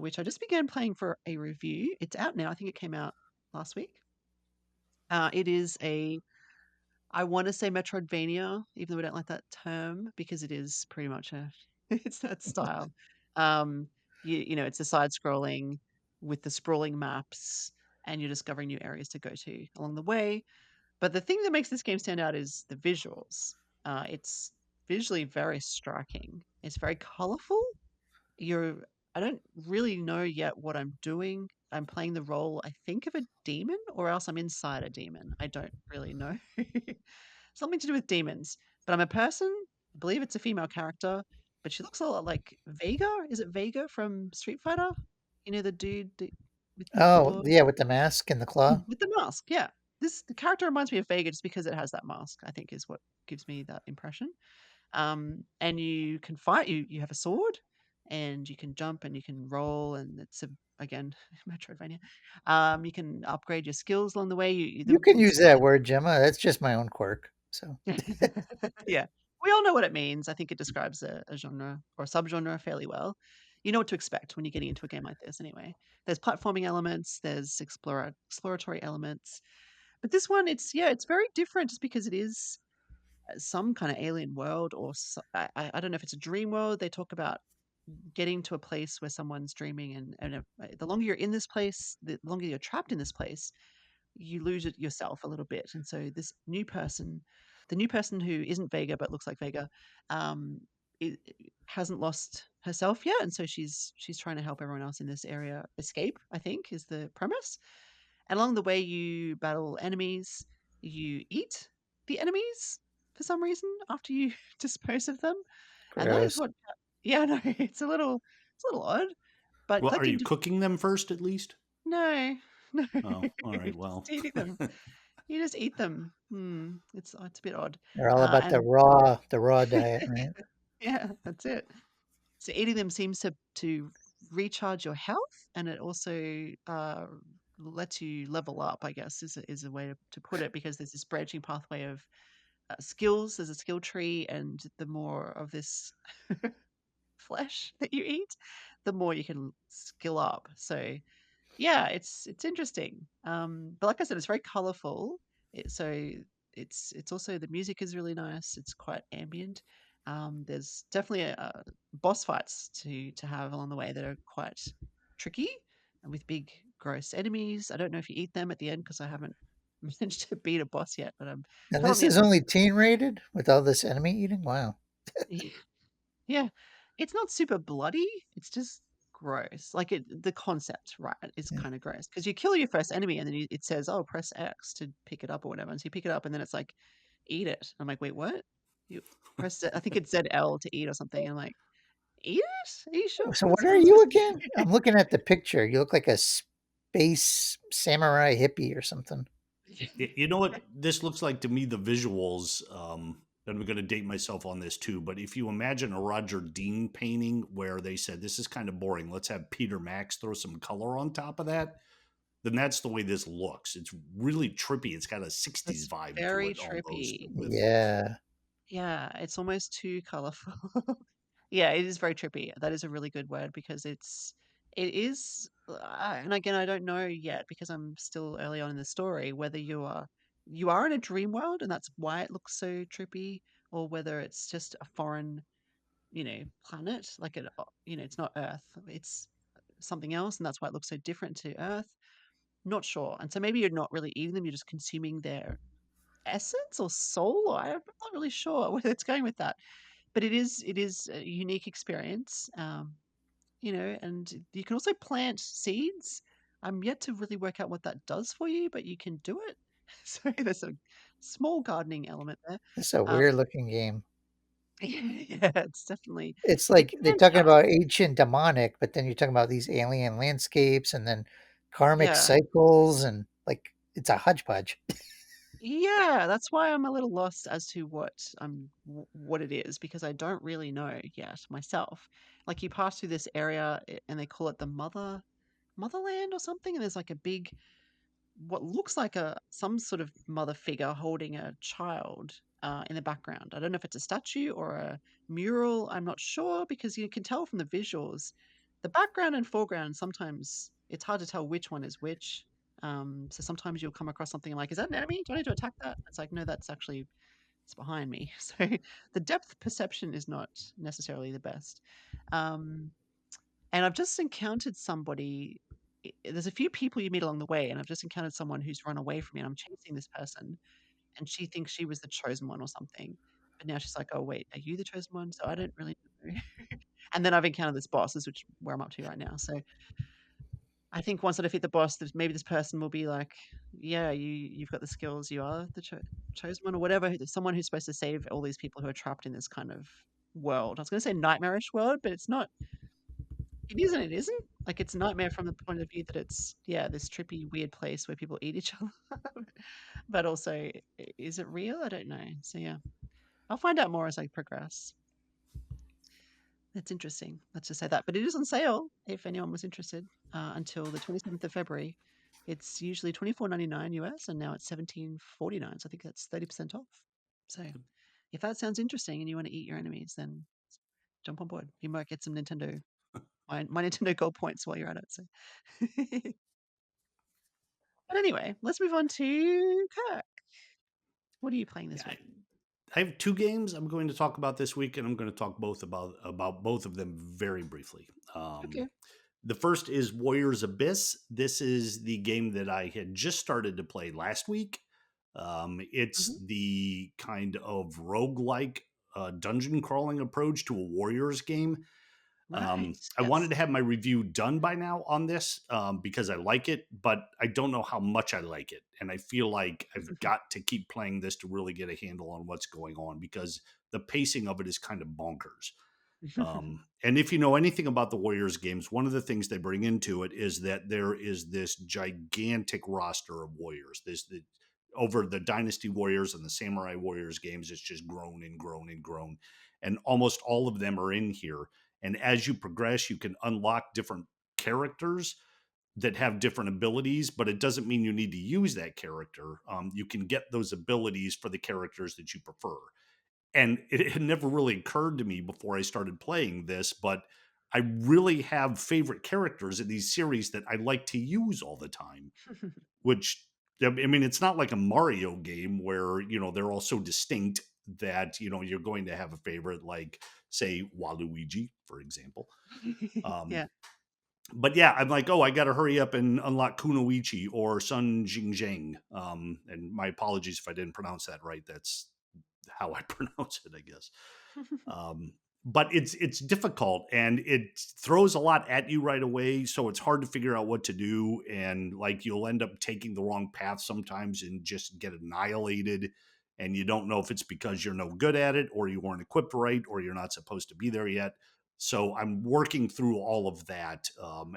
which I just began playing for a review. It's out now. I think it came out last week. It is a, I want to say Metroidvania, even though we don't like that term because it is pretty much a, it's that style. Um, you know, it's a side scrolling with the sprawling maps, and you're discovering new areas to go to along the way. But the thing that makes this game stand out is the visuals. It's visually very striking. It's very colorful. You're I don't really know yet what I'm doing. I'm playing the role, I think, of a demon, or else I'm inside a demon. I don't really know. Something to do with demons. But I'm a person. I believe it's a female character, but she looks a lot like Vega. Is it Vega from Street Fighter? You know, the dude with the
Oh,
claw?
yeah, with the mask and the claw.
With the mask, yeah. The character reminds me of Vega just because it has that mask, I think is what gives me that impression. And you can fight. You have a sword, and you can jump and you can roll, and it's again Metroidvania. You can upgrade your skills along the way.
You can
This
use that word, Gemma. That's just my own quirk. So,
yeah, we all know what it means. I think it describes a genre or a subgenre fairly well. You know what to expect when you're getting into a game like this. Anyway, there's platforming elements, there's exploratory elements, but this one, it's very different just because it is some kind of alien world, or I don't know if it's a dream world. They talk about getting to a place where someone's dreaming, and the longer you're in this place, the longer you're trapped in this place, you lose it yourself a little bit. And so this new person, the new person who isn't Vega but looks like Vega, um, hasn't lost herself yet, and so she's trying to help everyone else in this area escape. I think is the premise. And along the way, you battle enemies. You eat the enemies for some reason after you dispose of them, and that is
gross.
what. Yeah, no, it's a little odd, but
Well, are
collecting.
you cooking them first at least?
No, no,
Oh, all right.
just
Well,
eating them. You just eat them. It's a bit odd.
They're all about
And
the raw diet, right?
yeah, that's it. So eating them seems to recharge your health, and it also lets you level up. I guess is a way to put it, because there's this branching pathway of skills. There's a skill tree, and the more of this flesh that you eat, the more you can skill up. So yeah, it's interesting. But like I said, it's very colorful. So it's also, the music is really nice. It's quite ambient. There's definitely boss fights to have along the way that are quite tricky and with big gross enemies. I don't know if you eat them at the end because I haven't managed to beat a boss yet, but I'm
And
kind of on
this
the
is
end of
only teen rated with all this enemy eating. Wow.
the Yeah. It's not super bloody, it's just gross. Like, the concept, right, is
Yeah.
kinda gross because you kill your first enemy and then it says, "Oh, press X to pick it up," or whatever, and so you pick it up and then it's like, "Eat it." I'm like, "Wait, what?" You press I think it said L to eat or something. I'm like, "Eat it? Are you sure
So
that's
what
what
are
I'm
you
supposed to
again?
do?"
I'm looking at the picture. You look like a space samurai hippie or something.
you know what this looks like to me, the visuals, and I'm going to date myself on this too, but if you imagine a Roger Dean painting where they said, this is kind of boring, let's have Peter Max throw some color on top of that, then that's the way this looks. It's really trippy. It's got a 60s
It's
vibe to
very
it almost
trippy.
with
Yeah.
Yeah, it's almost too colorful. Yeah, it is very trippy. That is a really good word because it is, and again, I don't know yet because I'm still early on in the story whether you are in a dream world and that's why it looks so trippy, or whether it's just a foreign, planet, like it's not Earth, it's something else, and that's why it looks so different to Earth. Not sure. And so maybe you're not really eating them, you're just consuming their essence or soul. Or I'm not really sure where it's going with that, but it is a unique experience. And you can also plant seeds. I'm yet to really work out what that does for you, but you can do it. So there's a small gardening element there.
It's a
Um,
weird looking game.
yeah, it's definitely,
It's
it
like they're
can
talking
be.
about ancient demonic, but then you're talking about these alien landscapes and then karmic
Yeah,
cycles and like it's a hodgepodge.
yeah. That's why I'm a little lost as to what it is, because I don't really know yet myself. Like, you pass through this area, and they call it the motherland or something, and there's like a big, what looks like some sort of mother figure holding a child in the background. I don't know if it's a statue or a mural. I'm not sure because you can tell from the visuals, the background and foreground. Sometimes it's hard to tell which one is which. So sometimes you'll come across something like, "Is that an enemy? Do I need to attack that?" It's like, no, that's actually it's behind me. So the depth perception is not necessarily the best. Um, and I've just encountered somebody. There's a few people you meet along the way, and I've just encountered someone who's run away from me, and I'm chasing this person, and she thinks she was the chosen one or something. But now she's like, "Oh, wait, are you the chosen one?" So I don't really. And then I've encountered this boss, is which where I'm up to right now. So I think once I defeat the boss, maybe this person will be like, "Yeah, you've got the skills. You are the chosen one, or whatever. Someone who's supposed to save all these people who are trapped in this kind of world." I was going to say nightmarish world, but it's not. It is and it isn't. Like it's a nightmare from the point of view that it's this trippy, weird place where people eat each other. But also, is it real? I don't know. So yeah, I'll find out more as I progress. It's interesting. Let's just say that. But it is on sale if anyone was interested until the 27th of February. It's usually $24.99 US and now it's $17.49. So I think that's 30% off. So if that sounds interesting and you want to eat your enemies, then jump on board. You might get some Nintendo, my Nintendo Gold points while you're at it. So, but anyway, let's move on to Kirk. What are you playing this
Yeah,
week?
I have two games I'm going to talk about this week, and I'm going to talk both about both of them very briefly.
Okay.
The first is Warriors Abyss. This is the game that I had just started to play last week. It's
Hmm.
the kind of roguelike dungeon crawling approach to a Warriors game.
Right.
I wanted
Yes.
to have my review done by now on this because I like it, but I don't know how much I like it. And I feel like I've got to keep playing this to really get a handle on what's going on because the pacing of it is kind of bonkers. And if you know anything about the Warriors games, one of the things they bring into it is that there is this gigantic roster of warriors. Over the Dynasty Warriors and the Samurai Warriors games, it's just grown and grown and grown. And almost all of them are in here. And as you progress, you can unlock different characters that have different abilities, but it doesn't mean you need to use that character. You can get those abilities for the characters that you prefer. And it had never really occurred to me before I started playing this, but I really have favorite characters in these series that I like to use all the time, which I mean, it's not like a Mario game where, they're all so distinct that, you're going to have a favorite, like, say, Waluigi, for example. Um,
Yeah.
but yeah, I'm like, oh, I got to hurry up and unlock Kunoichi or Sun Jingzhang. And my apologies if I didn't pronounce that right. That's how I pronounce it, I guess. Um, but it's difficult and it throws a lot at you right away, so it's hard to figure out what to do, and like you'll end up taking the wrong path sometimes and just get annihilated, and you don't know if it's because you're no good at it or you weren't equipped right or you're not supposed to be there yet. So I'm working through all of that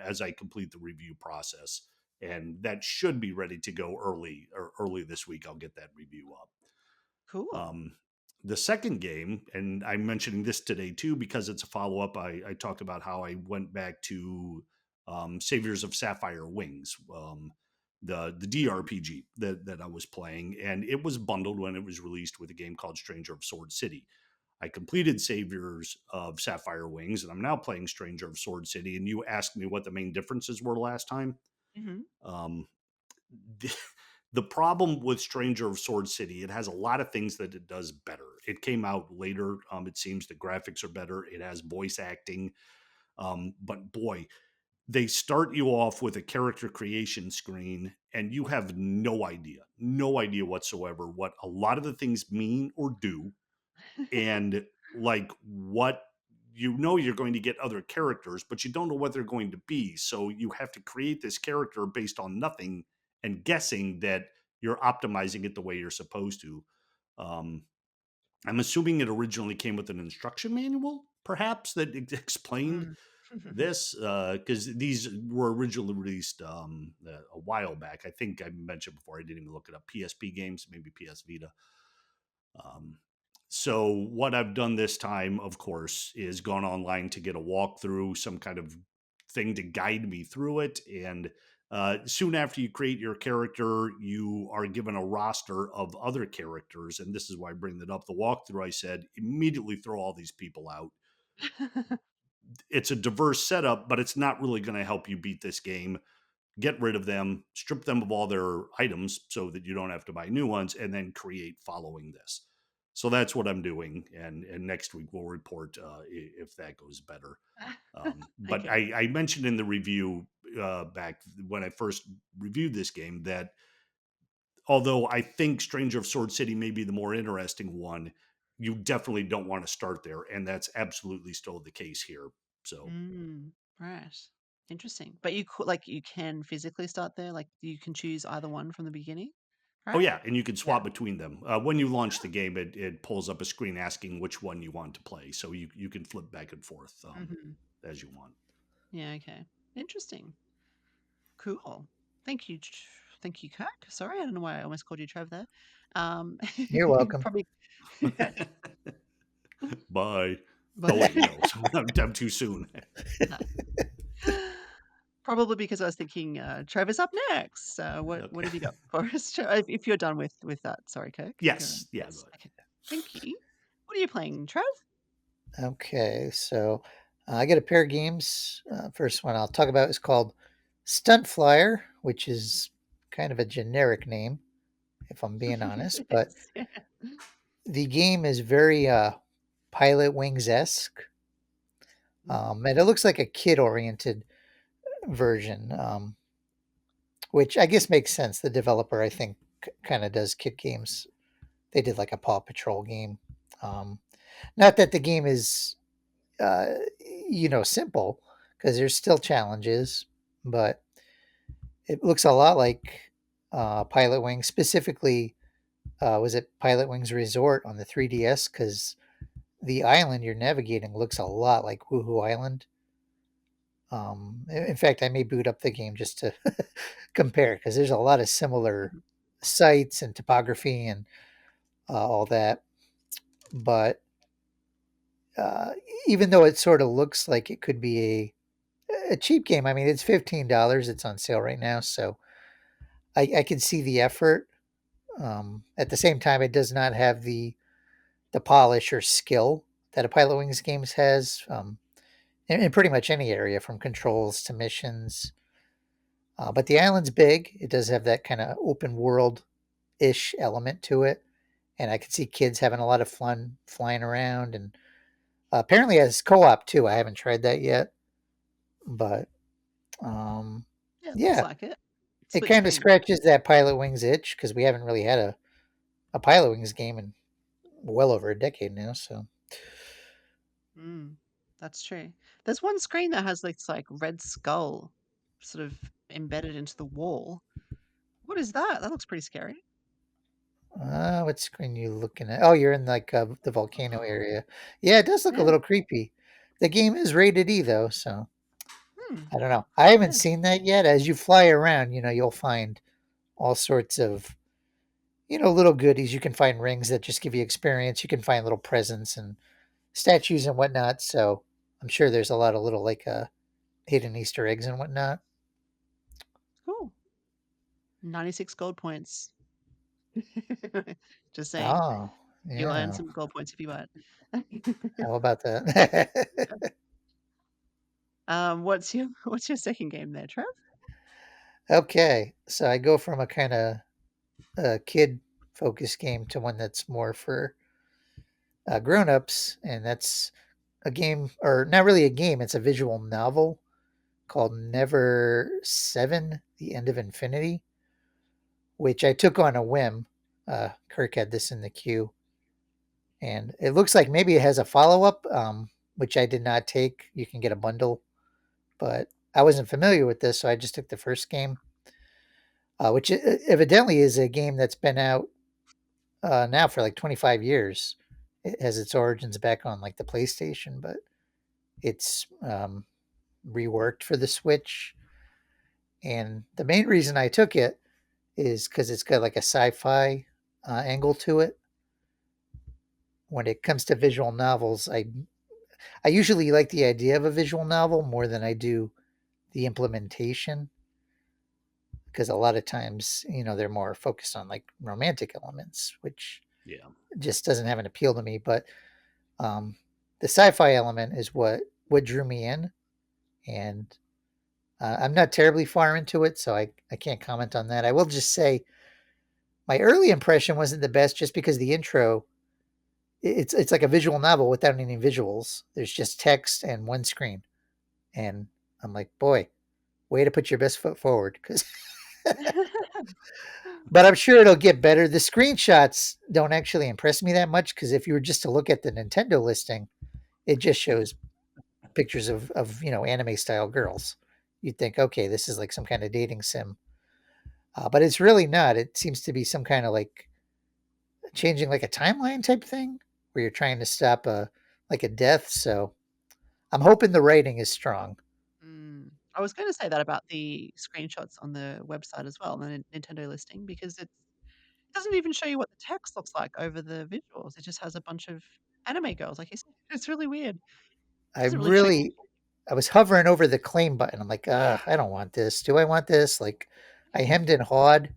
as I complete the review process, and that should be ready to go early this week. I'll get that review up.
Cool.
um, the second game, and I'm mentioning this today too because it's a follow up. I talked about how I went back to Saviors of Sapphire Wings, the DRPG that I was playing, and it was bundled when it was released with a game called Stranger of Sword City. I completed Saviors of Sapphire Wings, and I'm now playing Stranger of Sword City. And you asked me what the main differences were last time.
Hmm.
Um, the problem with Stranger of Sword City, it has a lot of things that it does better. It came out later. It seems the graphics are better. It has voice acting. But boy, they start you off with a character creation screen and you have no idea whatsoever what a lot of the things mean or do, and like what, you're going to get other characters but you don't know what they're going to be, so you have to create this character based on nothing and guessing that you're optimizing it the way you're supposed to. um, I'm assuming it originally came with an instruction manual perhaps that explained
Mm.
this, because these were originally released a while back. I think I mentioned before, I didn't even look it up, PSP games, maybe PS Vita. um, so what I've done this time, of course, is gone online to get a walkthrough, some kind of thing to guide me through it. And soon after you create your character, you are given a roster of other characters. And this is why I bring that up. The walkthrough, I said, immediately throw all these people out. It's a diverse setup, but it's not really going to help you beat this game. Get rid of them, strip them of all their items so that you don't have to buy new ones, and then create following this. So that's what I'm doing, and next week we'll report if that goes better. But
Okay.
I mentioned in the review back when I first reviewed this game that although I think Stranger of Sword City may be the more interesting one, you definitely don't want to start there, and that's absolutely still the case here. So,
Right. Interesting. But you could like you can physically start there. Like you can choose either one from the beginning,
oh
right?
yeah, and you can
Yeah.
swap between them. When you launch the game, it pulls up a screen asking which one you want to play, so you can flip back and forth
Hmm.
as you want.
Yeah. Okay. Interesting. Cool. Thank you. Thank you, Kirk. Sorry, I don't know why I almost called you Trev there. Um,
You're welcome.
probably.
Bye. Oh
But
wait, no, I'm too soon.
no. Probably because I was thinking Trevor's up next. What
Okay.
have you got for us, if you're done with that? Sorry, Kirk. If you're done.
Yes, yeah, go
Yes.
ahead.
Okay. Thank you. What are you playing, Trev?
Okay, so I got a pair of games. First one I'll talk about is called Stunt Flyer, which is kind of a generic name, if I'm being honest, but
Yes. Yeah.
the game is very Pilot Wings esque.
Mm.
And it looks like a kid oriented version, which I guess makes sense. The developer, I think, kind of does kid games. They did like a Paw Patrol game. Um, Not that the game is, uh, simple, because there's still challenges, but it looks a lot like Pilot Wings. Specifically, was it Pilot Wings Resort on the 3DS? Because the island you're navigating looks a lot like Woohoo Island. In fact, I may boot up the game just to compare, because there's a lot of similar
Mhm.
sites and topography and all that. But uh, even though it sort of looks like it could be a cheap game, I mean, it's $15. It's on sale right now, so I can see the effort. At the same time, it does not have the polish or skill that a Pilot Wings games has, in pretty much any area, from controls to missions. But the island's big. It does have that kind of open world ish element to it, and I can see kids having a lot of fun flying around. And apparently, it has co-op too. I haven't tried that yet, but um,
Yeah, it looks
yeah,
like it.
it
Split
kind of
screen.
scratches that Pilot Wings itch, because we haven't really had a Pilot Wings game in well over a decade now. So
Mm, that's true. There's one screen that has this like red skull sort of embedded into the wall. What is that? That looks pretty scary.
what screen you looking at? Oh, you're in like the volcano area. Yeah, it does look a
Yeah.
little creepy. The game is rated E though, so
Hmm.
I don't know. I haven't
Yeah.
seen that yet. As you fly around, you'll find all sorts of, little goodies. You can find rings that just give you experience. You can find little presents and statues and whatnot. So I'm sure there's a lot of little like hidden Easter eggs and whatnot.
Cool. 96 gold points. Just saying.
Oh,
You'll earn
yeah.
some gold points if you buy it.
How about that?
What's your second game there, Trev?
Okay, so I go from a kind of kid focused game to one that's more for grown-ups, and that's a game, or not really a game, it's a visual novel called Never Seven: The End of Infinity, which I took on a whim. Kirk had this in the queue, and it looks like maybe it has a follow-up, which I did not take. You can get a bundle, but I wasn't familiar with this, so I just took the first game, which evidently is a game that's been out now for like 25 years. It has its origins back on like the PlayStation, but it's reworked for the Switch. And the main reason I took it is because it's got like a sci-fi angle to it. When it comes to visual novels, I usually like the idea of a visual novel more than I do the implementation, because a lot of times, they're more focused on like romantic elements, which
Yeah.
just doesn't have an appeal to me. But um, the sci-fi element is what drew me in, and I'm not terribly far into it, so I can't comment on that. I will just say my early impression wasn't the best, just because the intro, it's like a visual novel without any visuals. There's just text and one screen, and I'm like, boy, way to put your best foot forward, because But I'm sure it'll get better. The screenshots don't actually impress me that much because if you were just to look at the Nintendo listing, it just shows pictures of anime style girls. You'd think, okay, this is like some kind of dating sim, but it's really not. It seems to be some kind of like changing like a timeline type thing where you're trying to stop a death. So I'm hoping the writing is strong.
I was gonna say that about the screenshots on the website as well, the Nintendo listing, because it doesn't even show you what the text looks like over the visuals. It just has a bunch of anime girls, like you said. It's really weird.
I
Doesn't really show you.
really, I was hovering over the claim button. I'm like, I don't want this. Do I want this? Like, I hemmed and hawed,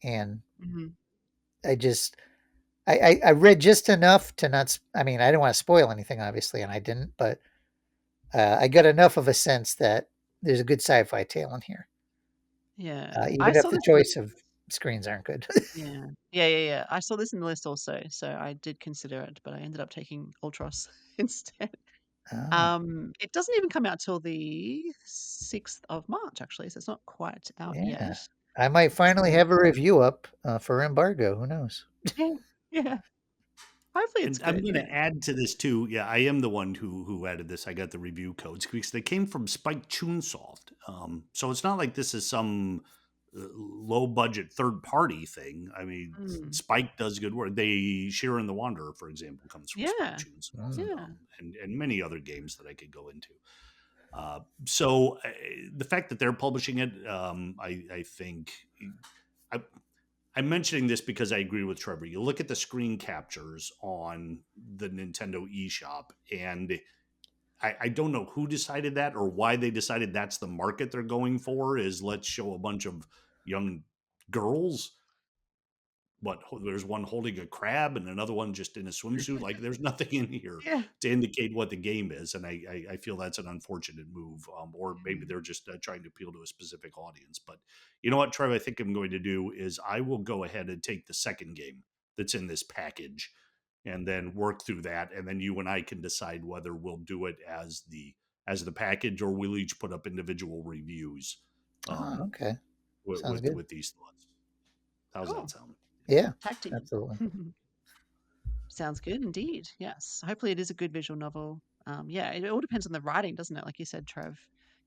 and
Mhm.
I just, I read just enough to not. I mean, I didn't want to spoil anything, obviously, and I didn't. But I got enough of a sense that there's a good sci-fi tale in here,
Yeah. I
even if
saw
the
this in the
choice of screens aren't good.
yeah. Yeah. I saw this in the list also, so I did consider it, but I ended up taking Ultros instead.
Oh,
It doesn't even come out till the 6th of March, actually, so it's not quite out
yeah.
yet.
I might finally
So,
have a review up for embargo. Who knows?
yeah, yeah. Hopefully it's
And I'm
good,
going
yeah.
to add to this too. Yeah, I am the one who added this. I got the review codes because they came from Spike Chunsoft. So it's not like this is some low budget third party thing. I mean,
Mm.
Spike does good work. They Sheeran the Wanderer, for example, comes from Spike
Yeah,
Chunsoft,
Mm.
yeah.
and many other games that I could go into. So the fact that they're publishing it, I think. I, I'm mentioning this because I agree with Trevor. You look at the screen captures on the Nintendo eShop, and I don't know who decided that or why they decided that's the market they're going for. Is let's show a bunch of young girls. What there's one holding a crab and another one just in a swimsuit. Like there's nothing in here
Yeah.
to indicate what the game is, and I feel that's an unfortunate move. Or maybe
Mm.
they're just trying to appeal to a specific audience. But you know what, Trev? I think I'm going to do is I will go ahead and take the second game that's in this package, and then work through that, and then you and I can decide whether we'll do it as the package or we'll each put up individual reviews
Oh,
um,
okay. Sounds good.
with these thoughts. How's that
Cool.
sound?
Yeah,
Tag team.
absolutely.
Sounds good indeed. Yes. Hopefully it is a good visual novel. Yeah, it all depends on the writing, doesn't it? Like you said, Trev.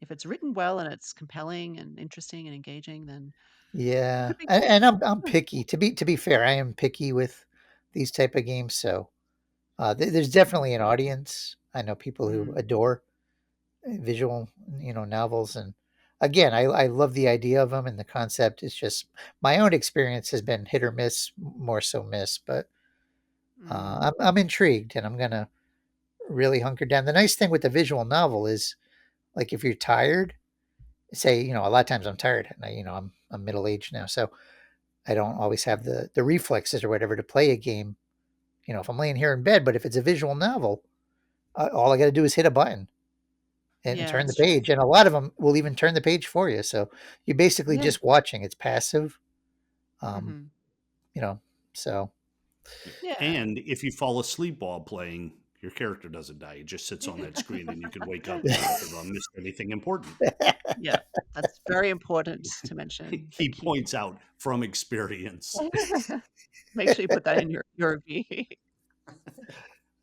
If it's written well and it's compelling and interesting and engaging, then it
Yeah,
could be good.
and I'm picky. To be fair, I am picky with these type of games. So there's definitely an audience. I know people who
Mm.
adore visual, novels, and again, I love the idea of them and the concept. It's just my own experience has been hit or miss, more so miss. But
Mm.
I'm intrigued, and I'm gonna really hunker down. The nice thing with the visual novel is, like, if you're tired, say, a lot of times I'm tired, and I'm middle aged now, so I don't always have the reflexes or whatever to play a game. If I'm laying here in bed, but if it's a visual novel, all I got to do is hit a button and
Yeah,
turn the
that's true.
page, and a lot of them will even turn the page for you. So you're basically
Yeah.
just watching. It's passive, um,
Hmm.
you know. So
Yeah.
Yeah.
And if you fall asleep while playing, your character doesn't die. It just sits on that screen and you can wake up and not have missed anything important.
Yeah. That's very important to mention.
He
Thank you.
points out from experience.
Make sure you put that in your review.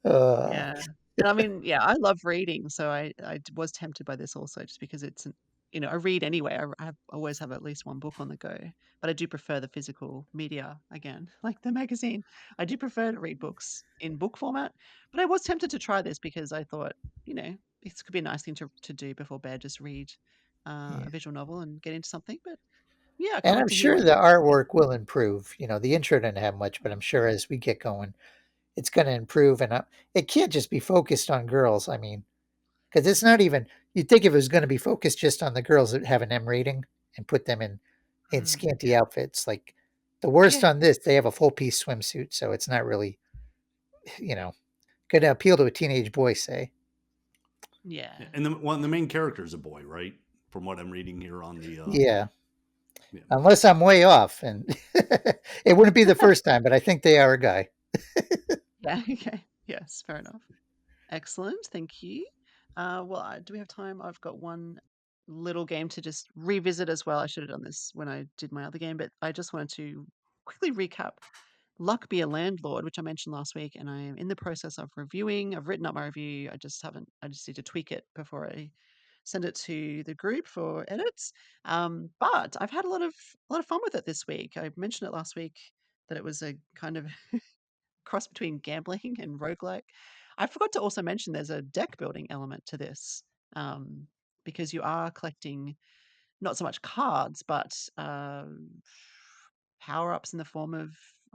uh,
Yeah. And I mean, yeah, I love reading, so was tempted by this also just because it's I read anyway. I always have at least one book on the go, but I do prefer the physical media again, like the magazine. I do prefer to read books in book format, but I was tempted to try this because I thought, this could be a nice thing to do before bed, just read
yeah.
a visual novel and get into something. But yeah, I can't
And
wait
I'm
to hear
sure
what
the
you have to say.
artwork will improve. The intro didn't have much, but I'm sure as we get going, it's going to improve. And it can't just be focused on girls. I mean, because it's not even. You'd think if it was going to be focused just on the girls that have an M rating and put them in
Mm,
scanty outfits, like the worst
yeah,
on this, they have a full piece swimsuit, so it's not really, you know, going to appeal to a teenage boy, say.
Yeah.
yeah,
And the main character is a boy, right? From what I'm reading here on the
Yeah,
yeah.
unless I'm way off, and it wouldn't be the first time, but I think they are a guy.
yeah. Okay, yes, fair enough. Excellent, thank you. Well, do we have time? I've got one. little game to just revisit as well. I should have done this when I did my other game, but I just wanted to quickly recap Luck Be a Landlord, which I mentioned last week, and I am in the process of reviewing. I've written up my review. I just need to tweak it before I send it to the group for edits. But I've had a lot of fun with it this week. I mentioned it last week that it was a kind of cross between gambling and roguelike. I forgot to also mention there's a deck building element to this, um, because you are collecting not so much cards, but power ups in the form of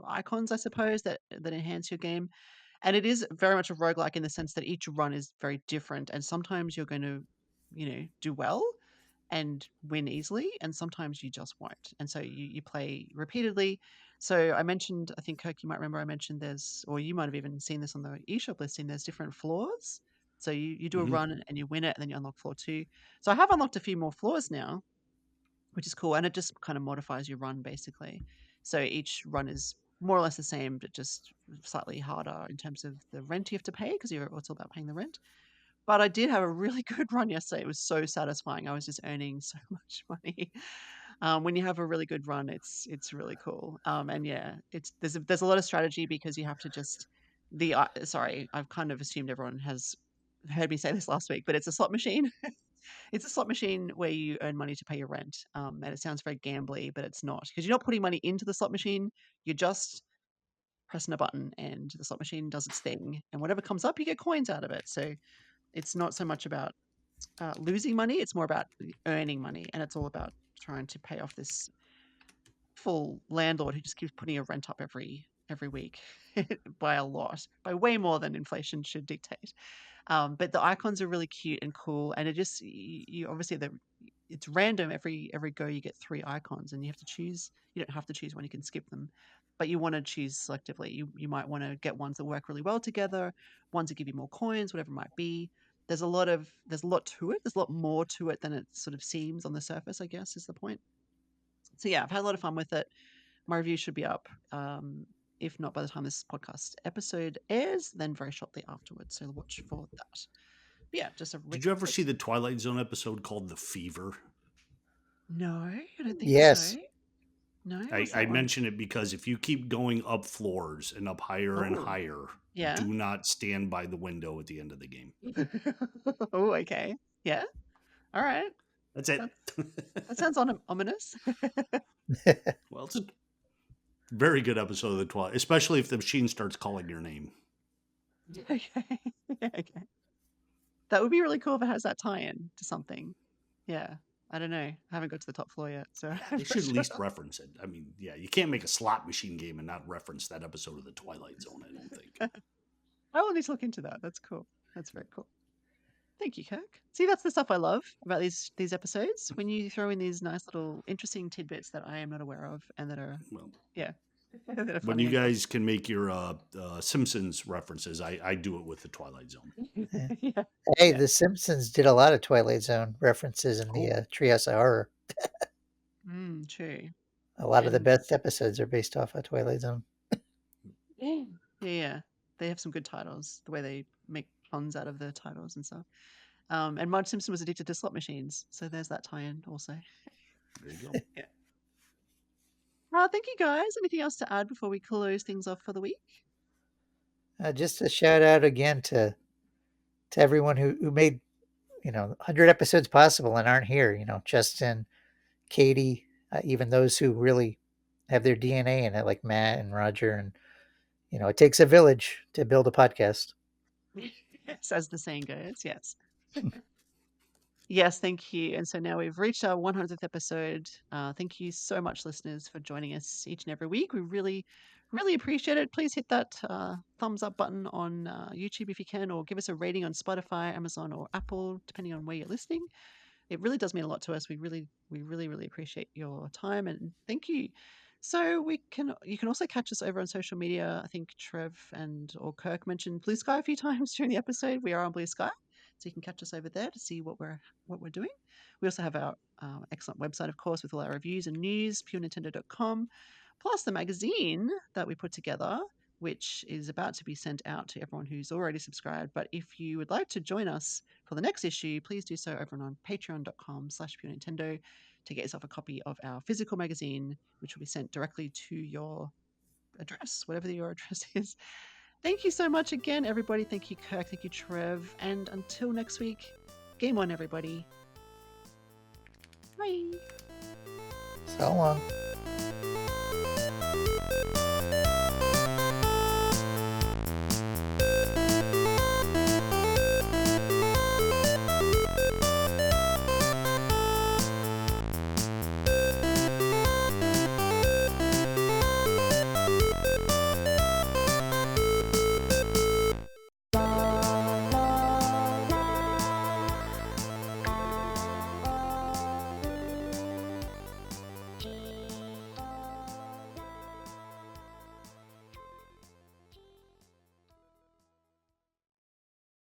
icons, I suppose, that enhance your game. And it is very much a roguelike in the sense that each run is very different. And sometimes you're going to, do well and win easily, and sometimes you just won't. And so you play repeatedly. So I mentioned, I think Kirk, you might remember I mentioned or you might have even seen this on the eShop listing, there's different floors. So you do a
Hmm.
run and you win it, and then you unlock floor two. So I have unlocked a few more floors now, which is cool. And it just kind of modifies your run basically. So each run is more or less the same, but just slightly harder in terms of the rent you have to pay, because it's all about paying the rent. But I did have a really good run yesterday. It was so satisfying. I was just earning so much money. When you have a really good run, it's really cool. And yeah, there's a lot of strategy, because you have to just sorry, I've kind of assumed everyone has heard me say this last week, but it's a slot machine. It's a slot machine where you earn money to pay your rent. And it sounds very gambly, but it's not, because you're not putting money into the slot machine. You're just pressing a button and the slot machine does its thing. And whatever comes up, you get coins out of it. So it's not so much about losing money. It's more about earning money. And it's all about trying to pay off this full landlord who just keeps putting your rent up every week by a lot, by way more than inflation should dictate. But the icons are really cute and cool, and it just you obviously it's random every go. You get 3 icons, and you have to choose. You don't have to choose one; you can skip them, but you want to choose selectively. You might want to get ones that work really well together, ones that give you more coins, whatever it might be. There's a lot to it. There's a lot more to it than it sort of seems on the surface, I guess, is the point. So yeah, I've had a lot of fun with it. My review should be up. If not by the time this podcast episode airs, then very shortly afterwards. So watch for that. But yeah, just a
Did you ever see
quick.
the Twilight Zone episode called The Fever?
No, I don't think so.
Yes.
No,
I,
what's
I
that one?
mention it because if you keep going up floors and up higher and
Oh,
higher,
yeah.
do not stand by the window at the end of the game.
Oh, okay. Yeah. All right.
That's it.
That that sounds ominous.
Well, it's a very good episode of the Twilight, especially if the machine starts calling your name.
Okay. Okay. That would be really cool if it has that tie-in to something. Yeah. I don't know. I haven't got to the top floor yet, so
Yeah,
I'm
they
not
should at
sure.
least reference it. I mean, yeah, you can't make a slot machine game and not reference that episode of the Twilight Zone, I don't think.
I will need to look into that. That's cool. That's very cool. Thank you, Kirk. See, that's the stuff I love about these episodes. When you throw in these nice little interesting tidbits that I am not aware of, and that are,
Well,
yeah, that are
when
funny
you
and cool.
guys can make your Simpsons references, I do it with the Twilight Zone.
Yeah,
Hey,
yeah.
The Simpsons did a lot of Twilight Zone references in the
Oh,
Treehouse of Horror.
True.
A lot of the
And
best episodes are based off of Twilight Zone.
yeah, yeah, they have some good titles. The way they make puns out of the titles and stuff. And Marge Simpson was addicted to slot machines, so there's that tie-in also.
there you go.
Yeah. Thank you guys. Anything else to add before we close things off for the week?
Just a shout out again to everyone who made 100 episodes possible and aren't here. Justin, Katie, even those who really have their DNA in it, like Matt and Roger. And it takes a village to build a podcast.
Yes, as the saying goes. Yes. Yes, thank you. And so now we've reached our 100th episode. Thank you so much, listeners, for joining us each and every week. We really, really appreciate it. Please hit that thumbs up button on YouTube if you can, or give us a rating on Spotify, Amazon, or Apple, depending on where you're listening. It really does mean a lot to us. We really appreciate your time, and thank you. So you can also catch us over on social media. I think Trev and or Kirk mentioned Blue Sky a few times during the episode. We are on Blue Sky, so you can catch us over there to see what we're doing. We also have our excellent website, of course, with all our reviews and news, purenintendo.com, plus the magazine that we put together. which is about to be sent out to everyone who's already subscribed. But if you would like to join us for the next issue, please do so over on patreon.com/Pure Nintendo to get yourself a copy of our physical magazine, which will be sent directly to your address, whatever your address is. Thank you so much again, everybody. Thank you, Kirk. Thank you, Trev. And until next week, game on, everybody. Bye.
So long.